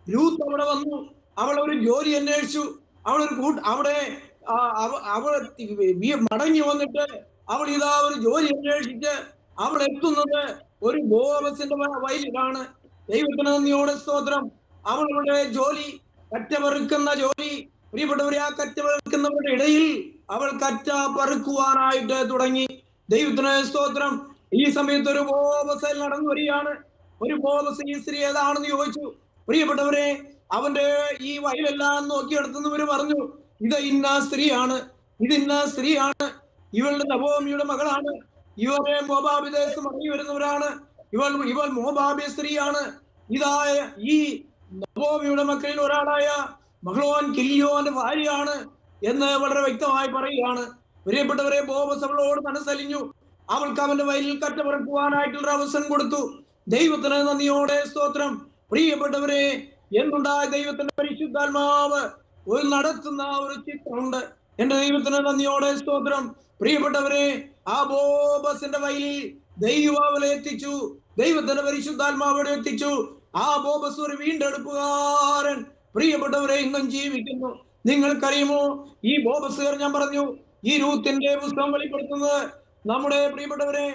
രൂത്ത് അവിടെ വന്നു. അവൾ ഒരു ജോലി അന്വേഷിച്ചു. അവിടെ മടങ്ങി വന്നിട്ട് അവൾ ഇതാ ഒരു ജോലി അന്വേഷിച്ച് അവൾ എത്തുന്നത് ഒരു ബോബസിന്റെ വയലിലാണ്. ദൈവത്തിന് നന്ദിയോടെ സ്തോത്രം. അവളുടെ ജോലി കറ്റപറുക്കുന്ന ജോലി. പ്രിയപ്പെട്ടവരെ, ആ കറ്റപറുക്കുന്നവരുടെ ഇടയിൽ അവൾ കറ്റ പറുക്കുവാനായിട്ട് തുടങ്ങി. ദൈവത്തിന് സ്തോത്രം. ഈ സമയത്ത് ഒരു ബോബസ് നടന്നു വരികയാണ്. ഒരു ബോബസ് ഈ സ്ത്രീ ഏതാണെന്ന് ചോദിച്ചു. പ്രിയപ്പെട്ടവരെ, അവന്റെ ഈ വയലെല്ലാം നോക്കിയെടുത്തുന്നവര് പറഞ്ഞു, ഇത് ഇന്ന സ്ത്രീയാണ്, ഇത് ഇന്ന സ്ത്രീയാണ്. ഇവളുടെ നവോമിയുടെ മകളാണ്. ഇവരെ മോബാബ് ദേശത്ത് മടങ്ങി വരുന്നവരാണ്. ഇവൾ മോബാബിയ സ്ത്രീയാണ്. ഇതായ ഈ നവോമിയുടെ മക്കളിൽ ഒരാളായ മഹ്ലോൻ കില്യോന്റെ ഭാര്യയാണ് എന്ന് വളരെ വ്യക്തമായി പറയുകയാണ്. പ്രിയപ്പെട്ടവരെ, ബോബസ് അവളോട് മനസ്സലിഞ്ഞു. അവൾക്ക് അവന്റെ വയലിൽ കറ്റ പറക്കുവാനായിട്ടുള്ള അവസരം കൊടുത്തു. ദൈവത്തിന് നന്ദിയോടെ സ്തോത്രം. പ്രിയപ്പെട്ടവരെ, എന്തുണ്ടായ ദൈവത്തിന്റെ പരിശുദ്ധാത്മാവ് ഒരു നടത്തുന്ന ഒരു ചിത്രമുണ്ട്. എന്റെ ദൈവത്തിന് നന്ദിയോടെ സ്തോത്രം. പ്രിയപ്പെട്ടവരെ, ആ ബോബസിന്റെ വയലിൽ ദൈവം അവളെ എത്തിച്ചു. ദൈവത്തിന്റെ പരിശുദ്ധാത്മാവിടെ എത്തിച്ചു. ആ ബോബസ് ഒരു വീണ്ടെടുപ്പുകാരൻ പ്രിയപ്പെട്ടവരെ ഇന്നും ജീവിക്കുന്നു. നിങ്ങൾക്കറിയുമോ, ഈ ബോബസുകാർ, ഞാൻ പറഞ്ഞു, ഈ രൂത്തിന്റെ പുസ്തകം വെളിപ്പെടുത്തുന്നത് നമ്മുടെ പ്രിയപ്പെട്ടവരെ,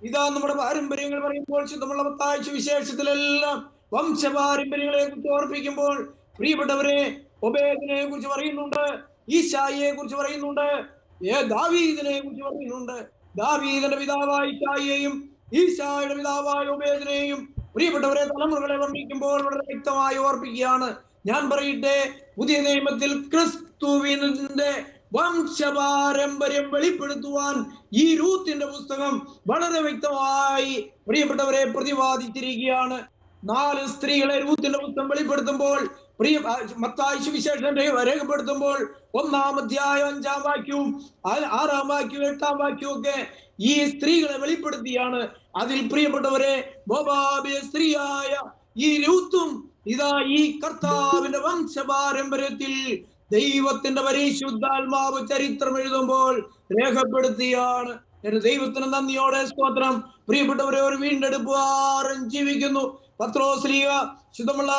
ഇതാ നമ്മുടെ പാരമ്പര്യങ്ങൾ പറയുമ്പോൾ ശുദ്ധമുള്ള മത്തായി സുവിശേഷത്തിലെല്ലാം വംശപാരമ്പര്യങ്ങളെ കുറിച്ച് ഓർപ്പിക്കുമ്പോൾ പ്രിയപ്പെട്ടവരെ, ഒബേദിനെ കുറിച്ച് പറയുന്നുണ്ട്, ഈശായിയെ കുറിച്ച് പറയുന്നുണ്ട്, ദാവീദിനെ കുറിച്ച് പറയുന്നുണ്ട്. ദാവീദിന്റെ പിതാവായ ഈശായിയെയും ഈശായുടെ പിതാവായ ഒബേദിനെയും പ്രിയപ്പെട്ടവരെ തലമുറകളെ വർണ്ണിക്കുമ്പോൾ വളരെ വ്യക്തമായി ഓർപ്പിക്കുകയാണ്. ഞാൻ പറയട്ടെ, പുതിയ നിയമത്തിൽ ക്രിസ്തുവിന്റെ വംശപാരമ്പര്യം വെളിപ്പെടുത്തുവാൻ ഈ രൂത്തിന്റെ പുസ്തകം വളരെ വ്യക്തമായി പ്രിയപ്പെട്ടവരെ പ്രതിപാദിച്ചിരിക്കുകയാണ്. 4 സ്ത്രീകളെ രൂത്തിന്റെ പുസ്തകം വെളിപ്പെടുത്തുമ്പോൾ, മത്തായി സുവിശേഷം രേഖപ്പെടുത്തുമ്പോൾ 1-ാം അധ്യായം 5-ാം വാക്യവും 6-ാം വാക്യവും 8-ാം വാക്യവും ഒക്കെ ഈ സ്ത്രീകളെ വെളിപ്പെടുത്തിയാണ്. അതിൽ പ്രിയപ്പെട്ടവരെ, മോബാബിയ സ്ത്രീയായ ഈ രൂത്തും ഇതാ ഈ കർത്താവിന്റെ വംശപാരമ്പര്യത്തിൽ ദൈവത്തിന്റെ പരിശുദ്ധാത്മാവ് ചരിത്രം എഴുതുമ്പോൾ രേഖപ്പെടുത്തിയാണ്. എന്റെ ദൈവത്തിന് നന്ദിയോടെ സ്തോത്രം. പ്രിയപ്പെട്ടവരെ, ഒരു വീണ്ടെടുപ്പുകാരൻ ജീവിക്കുന്നു. പത്രോസ് ലീഗ ശുദ്ധമുള്ള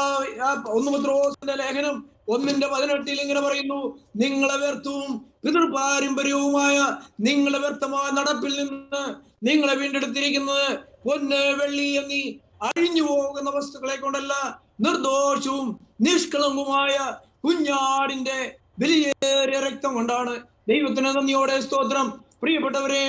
1 പത്രോസിന്റെ ലേഖനം 1:18 ഇങ്ങനെ പറയുന്നു: നിങ്ങളെ വ്യർത്ഥവും പിതൃപാരമ്പര്യവുമായ നിങ്ങളെ വ്യർത്ഥമായ നടപ്പിൽ നിന്ന് നിങ്ങളെ വീണ്ടെടുത്തിരിക്കുന്നത് പൊന്ന് വെള്ളി എന്നീ അഴിഞ്ഞു പോകുന്ന വസ്തുക്കളെ കൊണ്ടല്ല, നിർദോഷവും നിഷ്കളങ്കവുമായ കുഞ്ഞാടിന്റെ വിലയേറിയ രക്തം കൊണ്ടാണ്. ദൈവത്തിന് നന്ദിയോടെ സ്തോത്രം. പ്രിയപ്പെട്ടവരെ,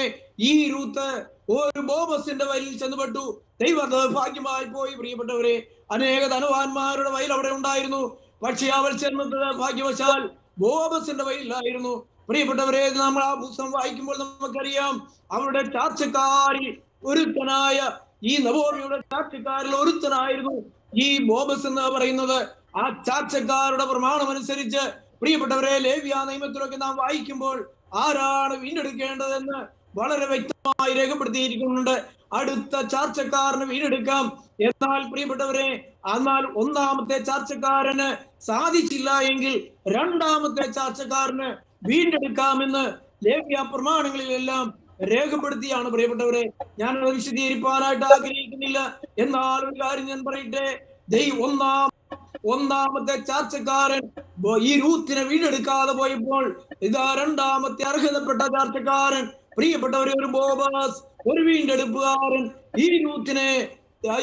ഈ രൂത്ത് ഒരു ബോബസിന്റെ വയലിൽ ചെന്നുപെട്ടു. ദൈവം ഭാഗ്യമായി പോയി. പ്രിയപ്പെട്ടവരെ, അനേക ധനവാന്മാരുടെ വയൽ അവിടെ ഉണ്ടായിരുന്നു. പക്ഷെ അവൾ ചെന്നത് ഭാഗ്യവശാൽ ബോബസിന്റെ വയലിലായിരുന്നു. പ്രിയപ്പെട്ടവരെ, നമ്മൾ ആ പുസ്തകം വായിക്കുമ്പോൾ നമുക്കറിയാം, അവരുടെ ചാർച്ചക്കാരിൽ ഒരുത്തനായ ഈ നവോമിയുടെ ചാർച്ചക്കാരിൽ ഒരുത്തനായിരുന്നു ഈ ബോബസ് എന്ന് പറയുന്നത്. ആ ചാർച്ചക്കാരുടെ പ്രമാണം അനുസരിച്ച് പ്രിയപ്പെട്ടവരെ, ലേവ്യ നിയമത്തിലൊക്കെ നാം വായിക്കുമ്പോൾ ആരാണ് വീണ്ടെടുക്കേണ്ടതെന്ന് വളരെ വ്യക്തമായി രേഖപ്പെടുത്തിയിരിക്കുന്നുണ്ട്. അടുത്ത ചാർച്ചക്കാരന് വീണ്ടെടുക്കാം. എന്നാൽ പ്രിയപ്പെട്ടവരെ, എന്നാൽ 1-ാമത്തെ ചാർച്ചക്കാരന് സാധിച്ചില്ല എങ്കിൽ 2-ാമത്തെ ചാർച്ചക്കാരന് വീണ്ടെടുക്കാമെന്ന് ലേവ്യ പ്രമാണങ്ങളിലെല്ലാം രേഖപ്പെടുത്തിയാണ്. പ്രിയപ്പെട്ടവരെ, ഞാൻ അത് വിശദീകരിക്കാനായിട്ട് ആഗ്രഹിക്കുന്നില്ല. എന്നാൽ ഒരു കാര്യം ഞാൻ പറയട്ടെ, ഒന്നാമത്തെ ചാർച്ചക്കാരൻ ഈ രൂത്തിനെ വീണ്ടെടുക്കാതെ പോയപ്പോൾ ഇതാ 2-ാമത്തെ അർഹതപ്പെട്ട ചാർച്ചക്കാരൻ, പ്രിയപ്പെട്ടവരെ, ഒരു ബോബസ്, ഒരു വീണ്ടെടുപ്പുകാരൻ ഈ രൂത്തിനെ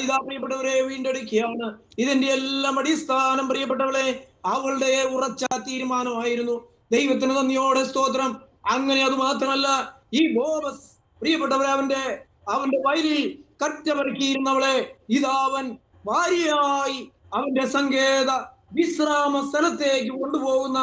ഇതാ പ്രിയപ്പെട്ടവരെ വീണ്ടെടുക്കുകയാണ്. ഇതിന്റെ എല്ലാം അടിസ്ഥാനം പ്രിയപ്പെട്ടവളെ അവളുടെ ഉറച്ച തീരുമാനമായിരുന്നു. ദൈവത്തിന് നന്ദിയോടെ സ്തോത്രം. അങ്ങനെ അത് മാത്രമല്ല, ഈ ബോബസ് പ്രിയപ്പെട്ടവരെ അവന്റെ വയലിൽ കറ്റപറക്കിയിരുന്നവളെ ഇതാ അവൻ ഭാര്യയായി അവന്റെ സങ്കേത വിശ്രാമ സ്ഥലത്തേക്ക് കൊണ്ടുപോകുന്ന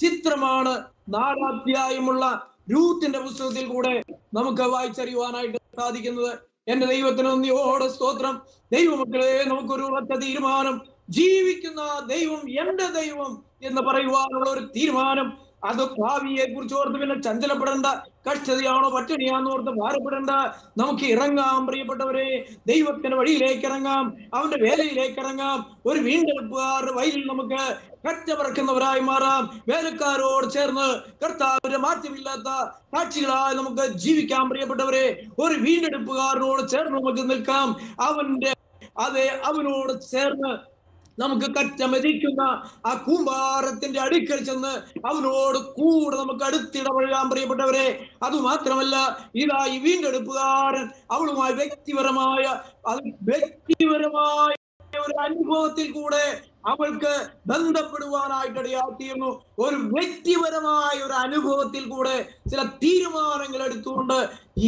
ചിത്രമാണ് 4-ാം അധ്യായമുള്ള രൂത്തിന്റെ പുസ്തകത്തിൽ കൂടെ നമുക്ക് വായിച്ചറിയുവാനായിട്ട് സാധിക്കുന്നത്. എന്റെ ദൈവത്തിന് നന്ദിയോടെ സ്തോത്രം. ദൈവമക്കളെ, നമുക്കൊരു ഉറച്ച തീരുമാനം, ജീവിക്കുന്ന ദൈവം എന്റെ ദൈവം എന്ന് പറയുവാനുള്ള ഒരു തീരുമാനം. അത് ഭാവിയെ കുറിച്ച് ഓർത്ത് പിന്നെ ചഞ്ചലപ്പെടേണ്ട, കഷ്ടതയാണോ പട്ടിണിയാണെന്ന് ഓർത്ത് ഭാരപ്പെടേണ്ട. നമുക്ക് ഇറങ്ങാം പ്രിയപ്പെട്ടവരെ, ദൈവത്തിന്റെ വഴിയിലേക്ക് ഇറങ്ങാം, അവന്റെ വേലയിലേക്ക് ഇറങ്ങാം. ഒരു വീണ്ടെടുപ്പുകാരുടെ വയലിൽ നമുക്ക് കറ്റപറക്കുന്നവരായി മാറാം. വേലക്കാരോട് ചേർന്ന് കർത്താവിന്റെ മാറ്റമില്ലാത്ത സാക്ഷികളായി നമുക്ക് ജീവിക്കാം. പ്രിയപ്പെട്ടവരെ, ഒരു വീണ്ടെടുപ്പുകാരനോട് ചേർന്ന് നമുക്ക് നിൽക്കാം. അവനോട് ചേർന്ന് നമുക്ക് കറ്റ മെതിക്കുന്ന ആ കൂമ്പാരത്തിന്റെ അടുക്കൽ ചെന്ന് അവനോട് കൂടെ നമുക്ക് അടുത്തിടപഴകാം. പ്രിയപ്പെട്ടവരെ, അതുമാത്രമല്ല, ഇതാ ഈ വീണ്ടെടുപ്പുകാരൻ അവളുമായി വ്യക്തിപരമായ ഒരു അനുഭവത്തിൽ കൂടെ അവൾക്ക് ബന്ധപ്പെടുവാനായിട്ട് ഇടയാക്കിയിരുന്നു. ഒരു വ്യക്തിപരമായ ഒരു അനുഭവത്തിൽ കൂടെ ചില തീരുമാനങ്ങൾ എടുത്തുകൊണ്ട്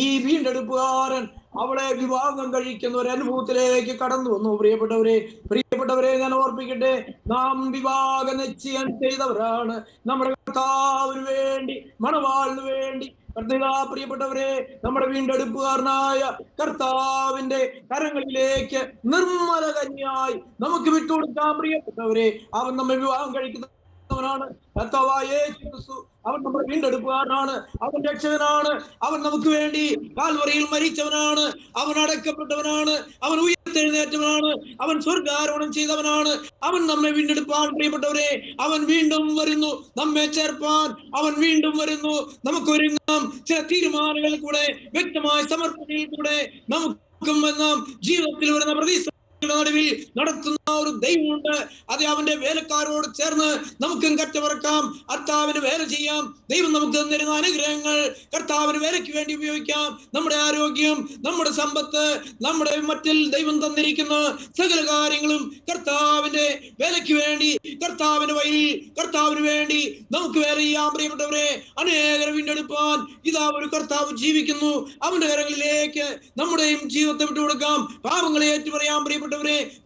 ഈ വീണ്ടെടുപ്പുകാരൻ അവളെ വിവാഹം കഴിക്കുന്ന ഒരു അനുഭവത്തിലേക്ക് കടന്നു വന്നു. പ്രിയപ്പെട്ടവരെ, ഞാൻ ഓർപ്പിക്കട്ടെ, നാം വിവാഹ നിശ്ചയം ചെയ്തവരാണ്. നമ്മുടെ കർത്താവിന് വേണ്ടി, മണവാളിന് വേണ്ടി പ്രിയപ്പെട്ടവരെ, നമ്മുടെ വീണ്ടെടുപ്പുകാരനായ കർത്താവിന്റെ കരങ്ങളിലേക്ക് നിർമ്മല കന്യായി നമുക്ക് വിട്ടുകൊടുക്കാം. പ്രിയപ്പെട്ടവരെ, അവൻ നമ്മെ വിവാഹം കഴിക്കുന്നവനാണ്. കർത്താവായ യേശു ക്രിസ്തു അവൻ നമ്മുടെ വീണ്ടെടുപ്പുകാരനാണ്, അവൻ രക്ഷകനാണ്, അവൻ നമുക്ക് വേണ്ടി കാൽവറിയിൽ മരിച്ചവനാണ്, അവൻ അടക്കപ്പെട്ടവനാണ്, അവൻ ഉയർത്തെഴുന്നേറ്റവനാണ്, അവൻ സ്വർഗ്ഗാരോഹണം ചെയ്തവനാണ്, അവൻ നമ്മെ വീണ്ടെടുപ്പാൻ. പ്രിയപ്പെട്ടവരെ, അവൻ വീണ്ടും വരുന്നു നമ്മെ ചേർപ്പാൻ, അവൻ വീണ്ടും വരുന്നു. നമുക്ക് ഒരുങ്ങാം. ചില തീരുമാനങ്ങളിൽ കൂടെ, വ്യക്തമായ സമർപ്പണയിൽ കൂടെ നമുക്കും നാം ജീവിതത്തിൽ വരുന്ന പ്രതീക്ഷ നടുവിൽ നടത്തുന്ന ഒരു ദൈവമുണ്ട്. അത് അവന്റെ വേലക്കാരോട് ചേർന്ന് നമുക്കും കറ്റപറക്കാം, കർത്താവിന് വേല ചെയ്യാം. ദൈവം നമുക്ക് തന്നിരുന്ന അനുഗ്രഹങ്ങൾ കർത്താവിന് വേലയ്ക്ക് വേണ്ടി ഉപയോഗിക്കാം. നമ്മുടെ ആരോഗ്യം, നമ്മുടെ സമ്പത്ത്, നമ്മുടെ മറ്റിൽ ദൈവം തന്നിരിക്കുന്ന സകല കാര്യങ്ങളും കർത്താവിന്റെ വേലയ്ക്ക് വേണ്ടി, കർത്താവിന് വഴി, കർത്താവിന് വേണ്ടി നമുക്ക് വേല ചെയ്യാം. പ്രിയപ്പെട്ടവരെ, അനേകരെ വീണ്ടെടുപ്പാൻ ഇതാ ഒരു കർത്താവ് ജീവിക്കുന്നു. അവന്റെ കരങ്ങളിലേക്ക് നമ്മുടെയും ജീവിതത്തെ വിട്ടുകൊടുക്കാം, പാപങ്ങളെ ഏറ്റുപറയാം. പ്രിയപ്പെട്ടവരെ,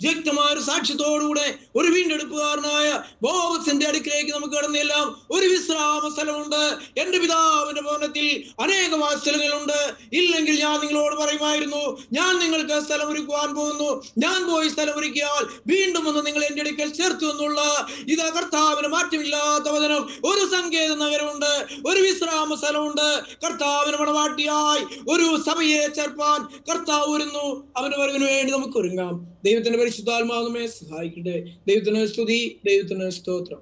വ്യക്തമായ ഒരു സാക്ഷ്യത്തോടുകൂടെ ഒരു വീണ്ടെടുപ്പുകാരനായ ബോവസിന്റെ അടുക്കിലേക്ക് നമുക്ക് കടന്നെല്ലാം. ഒരു വിശ്രാമ സ്ഥലമുണ്ട്. എന്റെ പിതാവിന്റെ ഭവനത്തിൽ അനേക വാസസ്ഥലങ്ങളുണ്ട്. ഇല്ലെങ്കിൽ ഞാൻ നിങ്ങളോട് പറയുമായിരുന്നു, ഞാൻ നിങ്ങൾക്ക് സ്ഥലം ഒരുക്കുവാൻ പോകുന്നു. ഞാൻ പോയി സ്ഥലം ഒരുക്കിയാൽ വീണ്ടും വന്ന് നിങ്ങൾ എന്റെ അടുക്കൽ ചേർത്തു എന്നുള്ള ഇതാ കർത്താവിന് മാറ്റമില്ലാത്ത വചനം. ഒരു സങ്കേത നഗരമുണ്ട്, ഒരു വിശ്രാമ സ്ഥലമുണ്ട്. കർത്താവിന് മണവാട്ടിയായി ഒരു സഭയെ ചേർപ്പാൻ കർത്താവ് വരുന്നു. അവന്റെ വരവിന് വേണ്ടി നമുക്ക് ഒരുങ്ങാം. ദൈവത്തിന്റെ പരിശുദ്ധാത്മാവ് നമ്മെ സഹായിക്കട്ടെ. ദൈവത്തിന് സ്തുതി, ദൈവത്തിന് സ്തോത്രം.